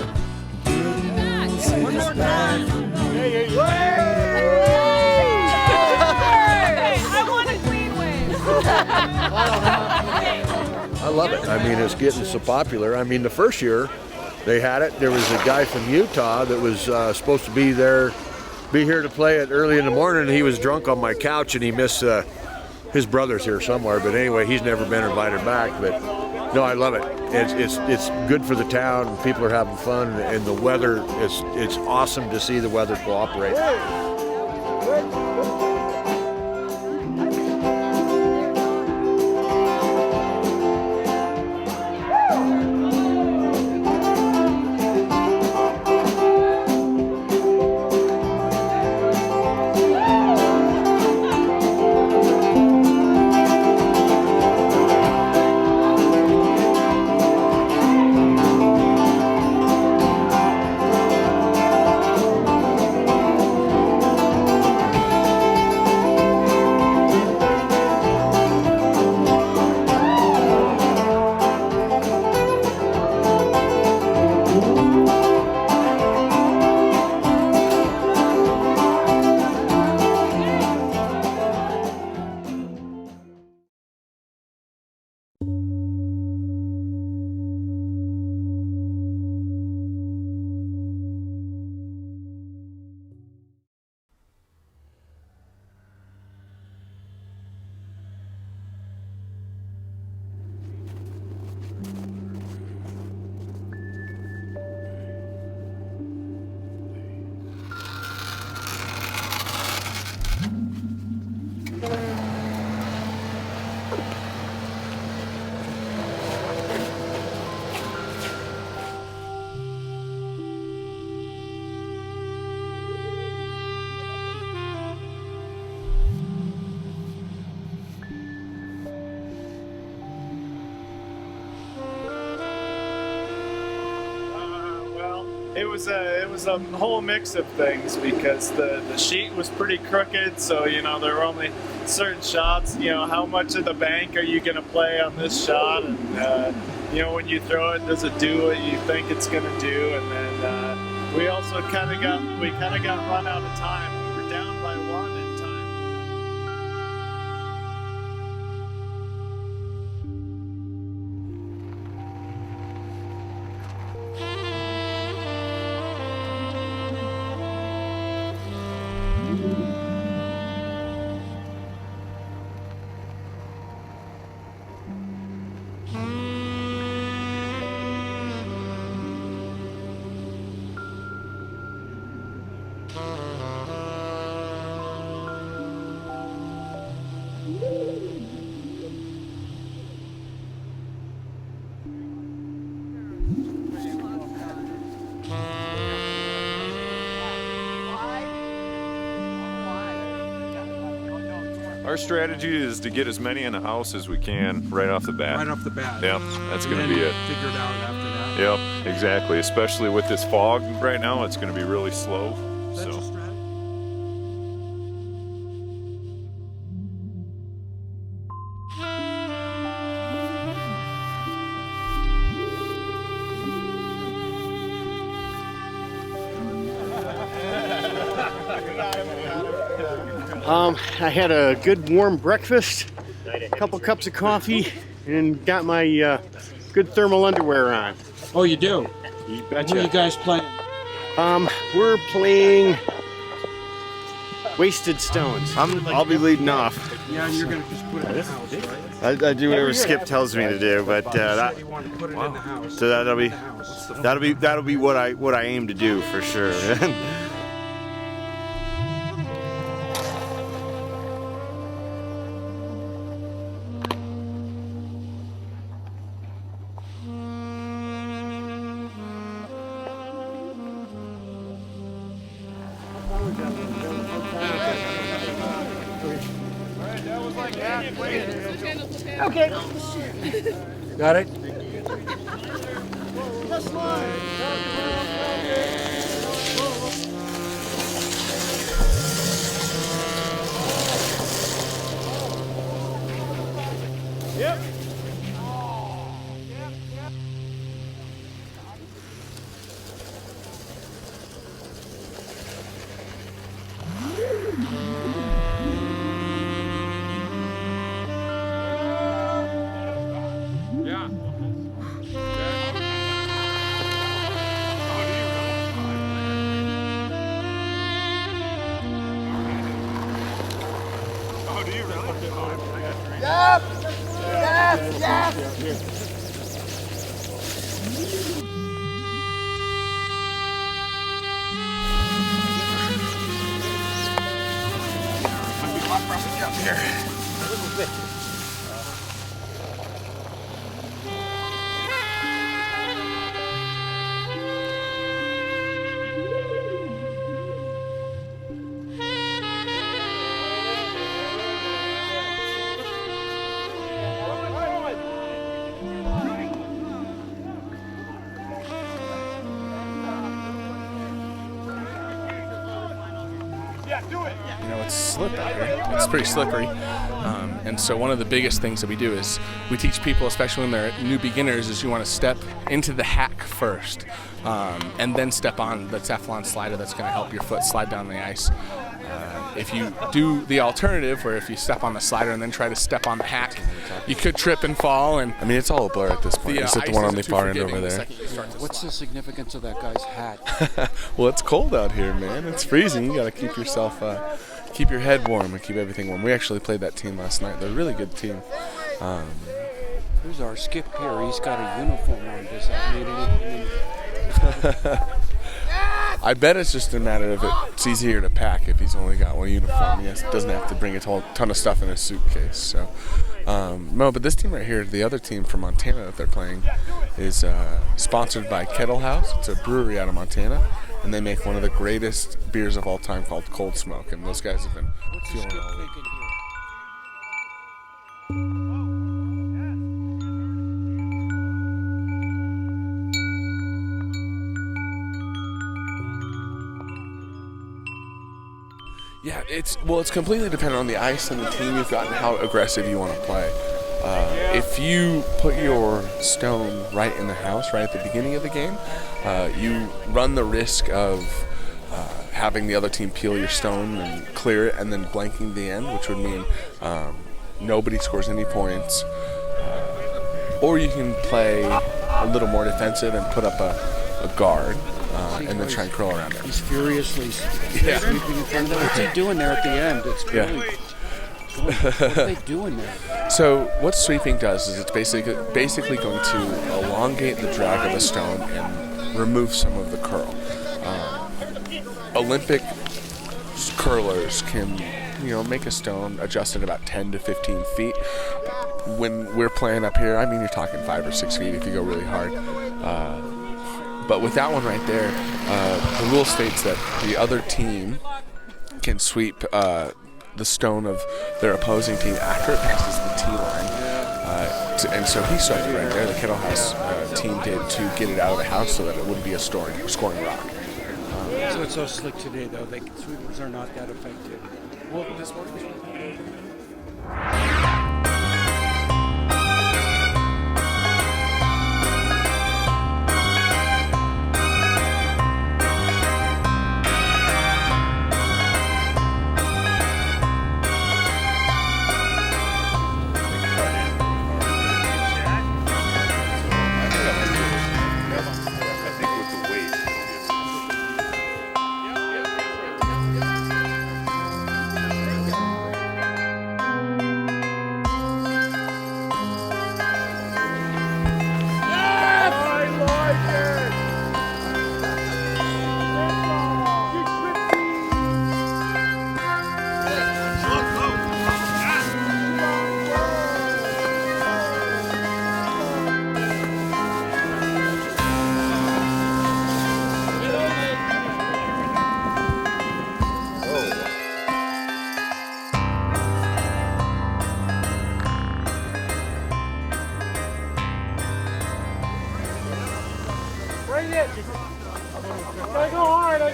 good news is bad for me? I love it. I mean, it's getting so popular. I mean, the first year they had it, there was a guy from Utah that was supposed to be here to play it early in the morning, and he was drunk on my couch, and he missed his brother's here somewhere. But anyway, he's never been invited back. But no, I love it. It's good for the town. People are having fun, and the weather it's awesome to see the weather cooperate. It was a whole mix of things because the sheet was pretty crooked, so you know there were only certain shots. You know, how much of the bank are you going to play on this shot, and you know when you throw it, does it do what you think it's going to do? And then we also kind of got run out of time. We were down by 1 in time. Our strategy is to get as many in the house as we can right off the bat. Right off the bat. Yep, that's And going to then be it. Figure it out after that. Yep, exactly. Especially with this fog right now, it's going to be really slow. So. I had a good warm breakfast, a couple cups of coffee, and got my good thermal underwear on. Oh, you do? You betcha. Who are you guys playing? We're playing Wasted Stones. I'll be leading off. Yeah, and you're going to just put it in the house, right? I do whatever Skip tells me to do, but that'll be what I aim to do for sure. Okay. Got it? Yep. Yes! Yes! Yes! You know, it's slip out here. It's pretty slippery. And so one of the biggest things that we do is we teach people, especially when they're new beginners, is you want to step into the hack first and then step on the Teflon slider that's going to help your foot slide down the ice. If you do the alternative, where if you step on the slider and then try to step on the hack, you could trip and fall. And I mean, it's all a blur at this point. Is it the one on the far end over there? What's the significance of that guy's hat? Well, it's cold out here, man. It's freezing. You got to keep yourself, keep your head warm and keep everything warm. We actually played that team last night. They're a really good team. Who's our skip here? He's got a uniform on. Does that mean anything? I bet it's just a matter of it's easier to pack if he's only got one uniform. He doesn't have to bring a ton of stuff in his suitcase. So, no, but this team right here, the other team from Montana that they're playing, is sponsored by Kettle House. It's a brewery out of Montana, and they make one of the greatest beers of all time called Cold Smoke. And those guys have been feeling all week. Yeah, it's completely dependent on the ice and the team you've got and how aggressive you want to play. If you put your stone right in the house right at the beginning of the game, you run the risk of having the other team peel your stone and clear it and then blanking the end, which would mean nobody scores any points. Or you can play a little more defensive and put up a guard. And then try and curl around it. He's furiously sweeping in front of them. What's he doing there at the end? It's really. What are they doing there? So what sweeping does is it's basically going to elongate the drag of the stone and remove some of the curl. Olympic curlers can, make a stone adjusted about 10 to 15 feet. When we're playing up here, I mean, you're talking 5 or 6 feet if you go really hard. But with that one right there, the rule states that the other team can sweep the stone of their opposing team after it passes the tee line. And so he started right there. The Kettle House team did to get it out of the house so that it wouldn't be a scoring rock. So it's so slick today, though. Sweepers are not that effective. Well, this morning.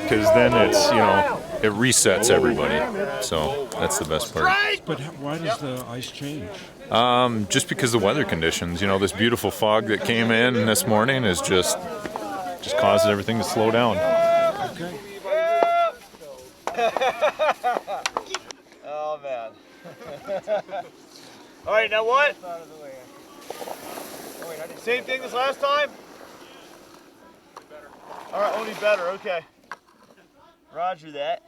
Because then it's, it resets everybody. So that's the best part. But why does the ice change? Just because the weather conditions, this beautiful fog that came in this morning is just causes everything to slow down. Okay. Oh, man. All right, now what? Same thing as last time? All right, only better, okay. Roger that.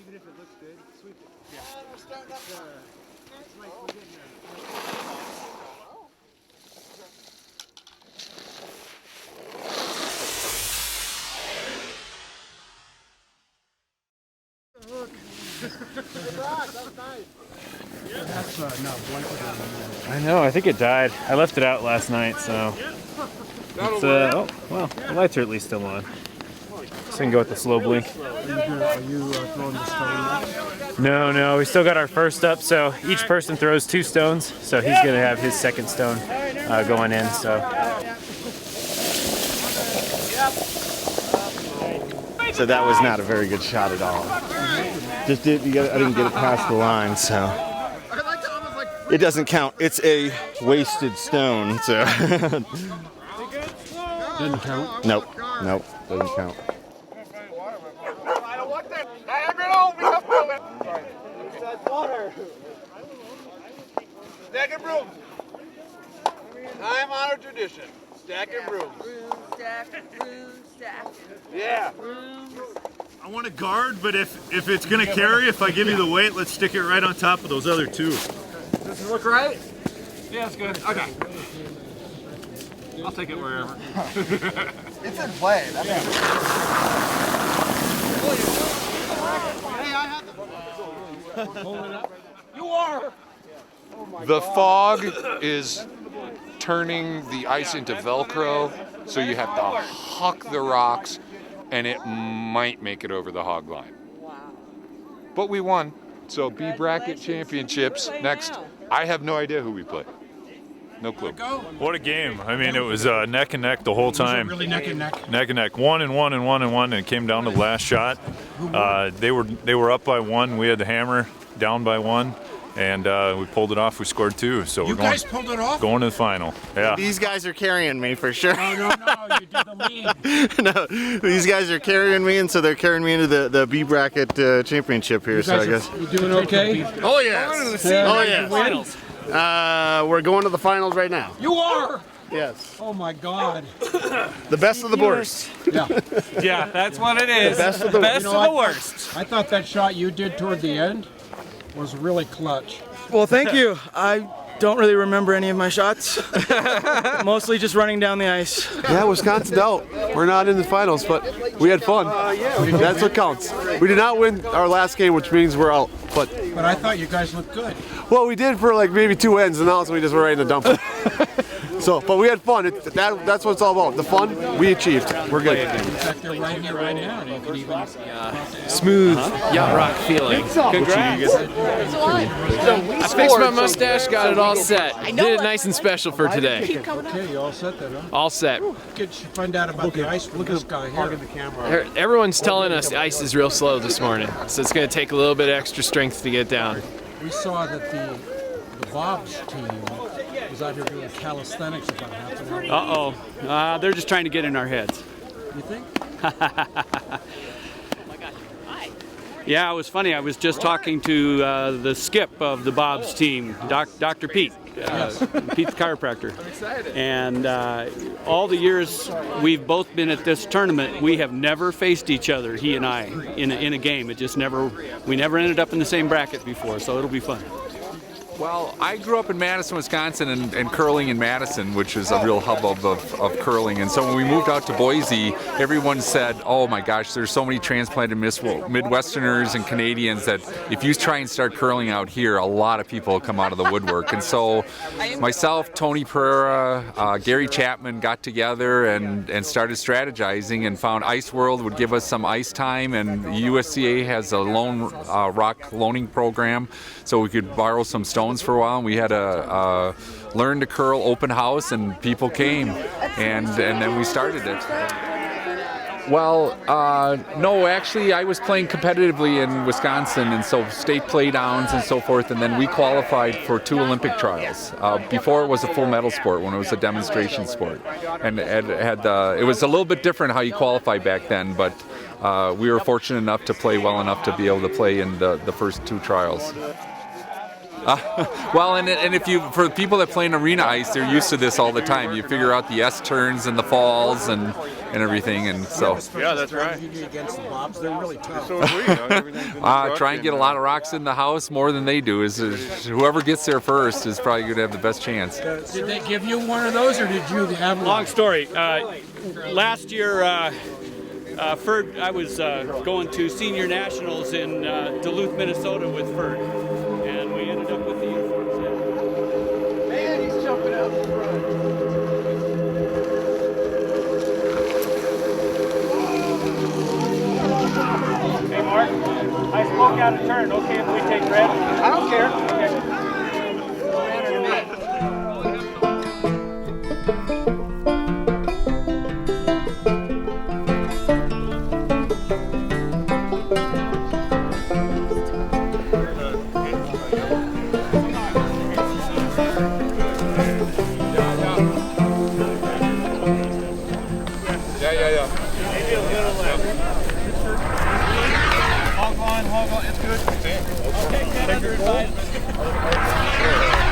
Even if it looks good, sweep it. Yeah. I know, I think it died. I left it out last night, so it's, oh, well, the lights are at least still on. So we can go with the slow blink. Are you throwing the stone? No, we still got our first up, so each person throws 2 stones, so he's going to have his second stone going in, so. So that was not a very good shot at all. I didn't get it past the line, so. It doesn't count. It's a wasted stone, so. Didn't count? Nope, doesn't count. Stacking brooms. Time-honored tradition. Stacking brooms. Yeah. I want to guard, but if it's going to carry, if I give you the weight, let's stick it right on top of those other 2. Does it look right? Yeah, it's good. Okay. I'll take it wherever. It's in play. That's You are! The fog is turning the ice into Velcro, so you have to huck the rocks, and it might make it over the hog line. But we won, so B bracket championships next. I have no idea who we play. No clue. What a game. I mean, it was neck and neck the whole time. Really neck and neck? Neck and neck. 1 and 1 and 1 and 1, and it came down to the last shot. They were up by 1. We had the hammer down by 1. And we pulled it off. We scored 2. So you guys pulled it off? Going to the final. Yeah. These guys are carrying me for sure. No, you did the lead. No, these guys are carrying me, and so they're carrying me into the B bracket championship here. So I guess. You doing okay? Oh yes. Oh yes. We're going to the finals right now. You are. Yes. Oh my God. The best of the worst. Yeah. Yeah, that's what it is. The best of the worst. I thought that shot you did toward the end was really clutch. Well, thank you. I don't really remember any of my shots. Mostly just running down the ice. Yeah, Wisconsin out. We're not in the finals, but we had fun. That's what counts. We did not win our last game, which means we're out. But I thought you guys looked good. Well, we did for like maybe 2 ends, and now we just were right in the dump. So, but we had fun. That's what it's all about. The fun we achieved. We're good. In fact, they're right here, right now. And you can even Smooth yacht rock feeling. Congrats. I fixed my mustache, got it all set. Did it nice and special for today. Okay, you all set then, huh? All set. Good. You find out about the ice with this guy here. Everyone's telling us the ice is real slow this morning, so it's going to take a little bit of extra strength to get down. We saw that the Bob's team was out here doing calisthenics about half an hour. They're just trying to get in our heads. You think? Yeah, it was funny. I was just talking to the skip of the Bob's team, Dr. Pete. Pete's chiropractor. I'm excited. And all the years we've both been at this tournament, we have never faced each other, he and I, in a game. It just we never ended up in the same bracket before, so it'll be fun. Well, I grew up in Madison, Wisconsin, and curling in Madison, which is a real hubbub of curling. And so when we moved out to Boise, everyone said, oh my gosh, there's so many transplanted Midwesterners and Canadians that if you try and start curling out here, a lot of people will come out of the woodwork. And so myself, Tony Pereira, Gary Chapman got together and started strategizing and found Ice World would give us some ice time, and USCA has a lone rock loaning program, so we could borrow some stones for a while, and we had a learn to curl open house, and people came, and then we started it. Well, no, actually I was playing competitively in Wisconsin, and so state playdowns and so forth, and then we qualified for 2 Olympic trials. Before it was a full medal sport, when it was a demonstration sport, and it was a little bit different how you qualify back then, but we were fortunate enough to play well enough to be able to play in the first 2 trials. Well, and if for people that play in arena ice, they're used to this all the time. You figure out the S turns and the falls and everything, and so. Yeah, that's right. Against the Bobs, they're really tough. Try and get a lot of rocks in the house more than they do. Is whoever gets there first is probably going to have the best chance. Did they give you one of those, or did you have one? Long story. Last year, Ferd, I was going to senior nationals in Duluth, Minnesota with Ferd, and we ended up with the uniforms. Man, he's jumping out the front. Hey, Mark, I spoke out of turn. Okay if we take red? I don't care. Okay.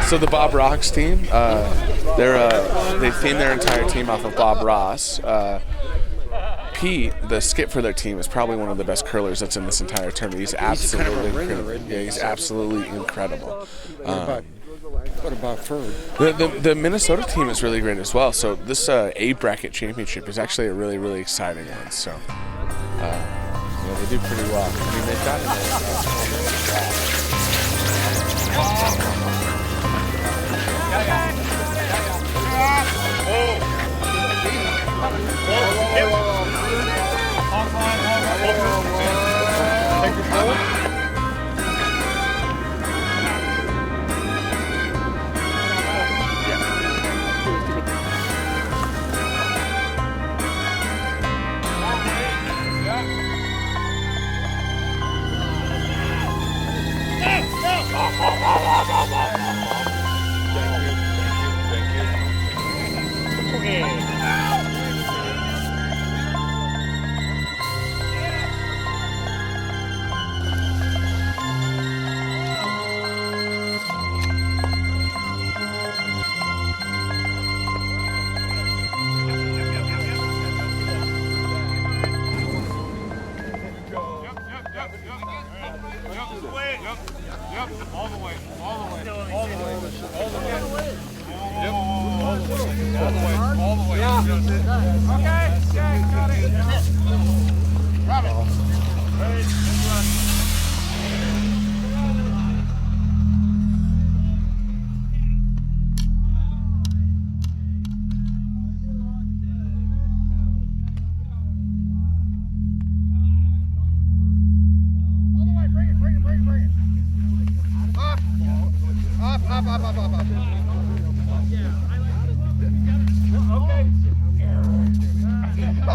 So the Bob Rocks team, they theme their entire team off of Bob Ross. Pete, the skip for their team, is probably one of the best curlers that's in this entire tournament. He's absolutely incredible. Yeah, he's absolutely incredible. What about Ferd? The Minnesota team is really great as well. So this A bracket championship is actually a really, really exciting one. So they do pretty well. I mean, they've gotten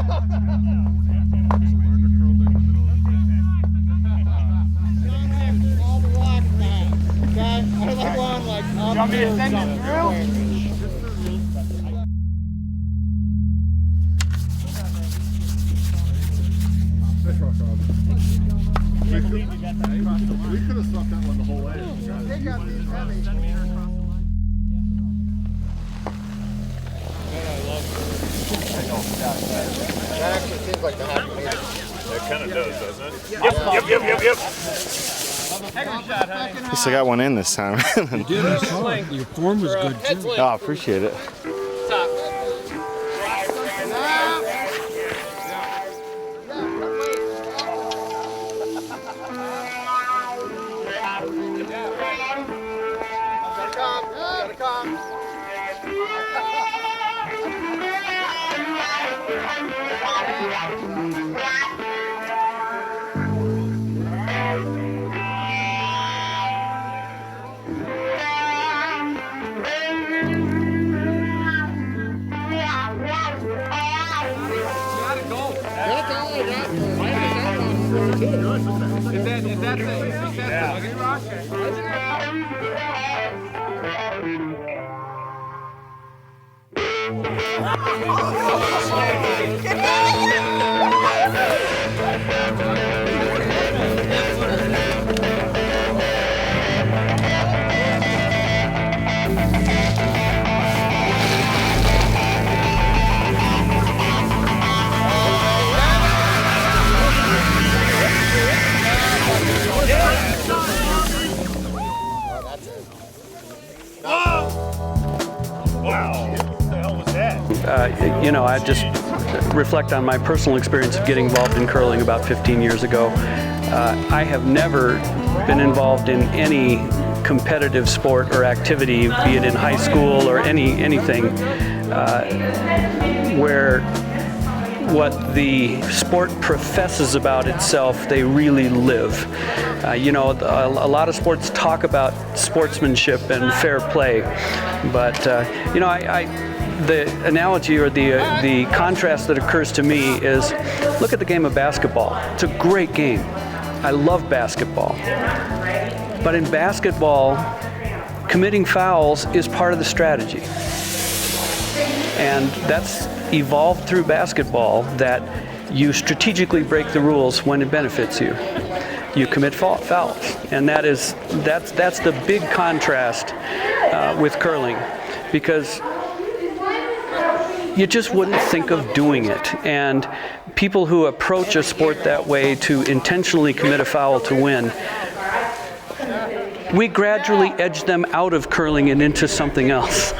We could have stuck that one the whole way. That actually seems like the happy medium. That kind of does, doesn't it? At least I got one in this time. You did, I saw it. Your form was good too. Oh, I appreciate it. You know, I just reflect on my personal experience of getting involved in curling about 15 years ago. I have never been involved in any competitive sport or activity, be it in high school or anything, where what the sport professes about itself, they really live. You know, a lot of sports talk about sportsmanship and fair play, but you know, the analogy or the contrast that occurs to me is, look at the game of basketball. It's a great game. I love basketball. But in basketball, committing fouls is part of the strategy. And that's evolved through basketball, that you strategically break the rules when it benefits you. You commit fouls. And that's the big contrast with curling, because you just wouldn't think of doing it. And people who approach a sport that way, to intentionally commit a foul to win, we gradually edge them out of curling and into something else.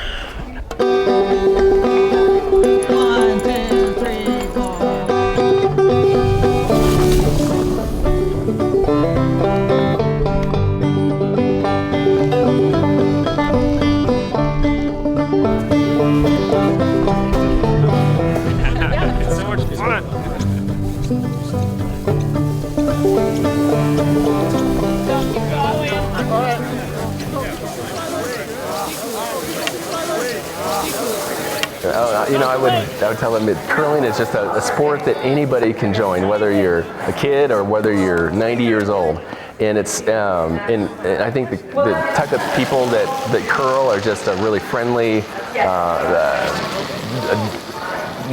You know, I would tell them that curling is just a sport that anybody can join, whether you're a kid or whether you're 90 years old. And it's and I think the type of people that curl are just a really friendly,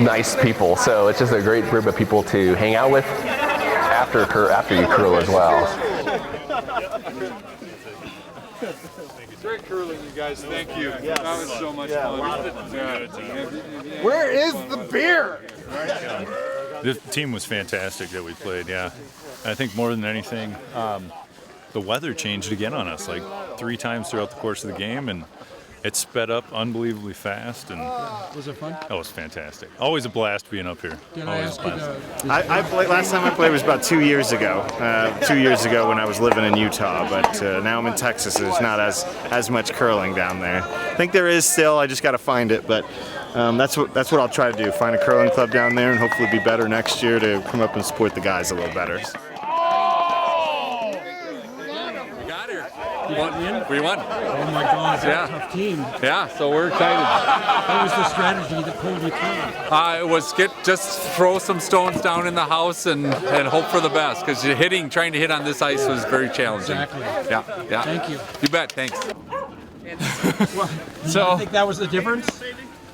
nice people. So it's just a great group of people to hang out with after you curl as well. Great curling, you guys. Thank you. Yes. That was so much fun. Where is the beer? The team was fantastic that we played, yeah. I think more than anything, the weather changed again on us like 3 times throughout the course of the game, and it sped up unbelievably fast. And was it fun? That was fantastic. Always a blast being up here. Always a blast. I played, last time I played was about 2 years ago. 2 years ago when I was living in Utah, but now I'm in Texas. There's not as much curling down there. I think there is still. I just got to find it, but that's what I'll try to do. Find a curling club down there, and hopefully be better next year to come up and support the guys a little better. You We won. Oh my God, that's Yeah. a tough team. Yeah, so we're excited. What was the strategy that pulled you through? It was just throw some stones down in the house and hope for the best, because trying to hit on this ice was very challenging. Exactly. Yeah. Thank you. You bet. Thanks. So you think that was the difference?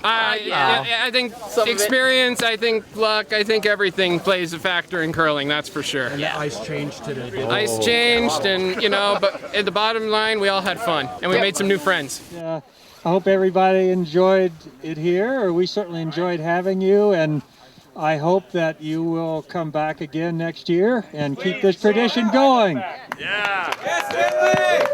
I think experience, I think luck, I think everything plays a factor in curling, that's for sure. And the ice changed today, didn't it? Ice changed, and but at the bottom line, we all had fun, and we made some new friends. I hope everybody enjoyed it here, or we certainly enjoyed having you, and I hope that you will come back again next year and keep this tradition going. Yeah. Yes, Stanley!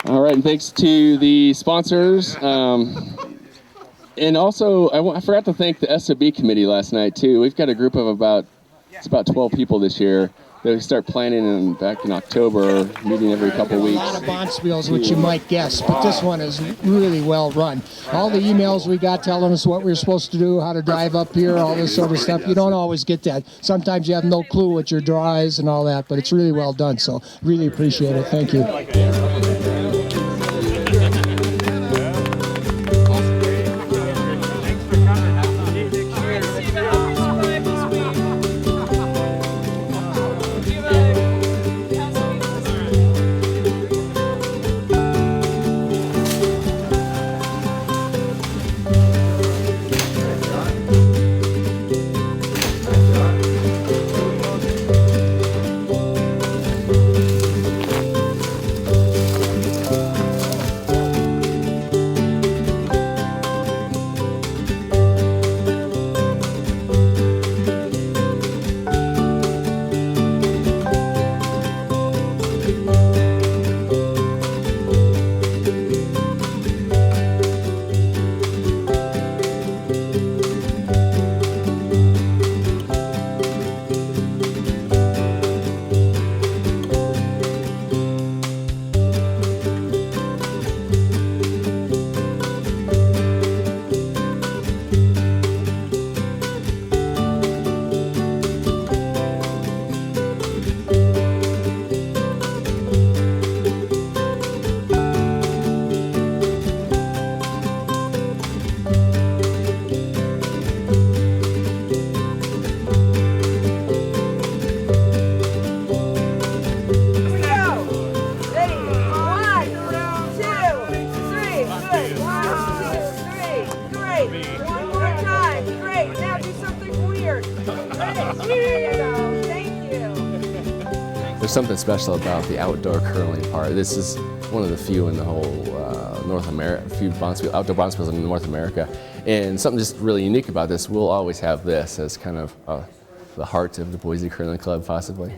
All right, and thanks to the sponsors. And also, I forgot to thank the S.O.B committee last night, too. We've got a group of about 12 people this year. They start planning back in October, meeting every couple weeks. A lot of bonspiels, which you might guess, but this one is really well run. All the emails we got telling us what we were supposed to do, how to drive up here, all this sort of stuff, you don't always get that. Sometimes you have no clue what your draw is and all that, but it's really well done, so really appreciate it. Thank you. There's something special about the outdoor curling part. This is one of the few in the whole North America, few outdoor bonspiels in North America. And something just really unique about this, we'll always have this as kind of the heart of the Boise Curling Club, possibly.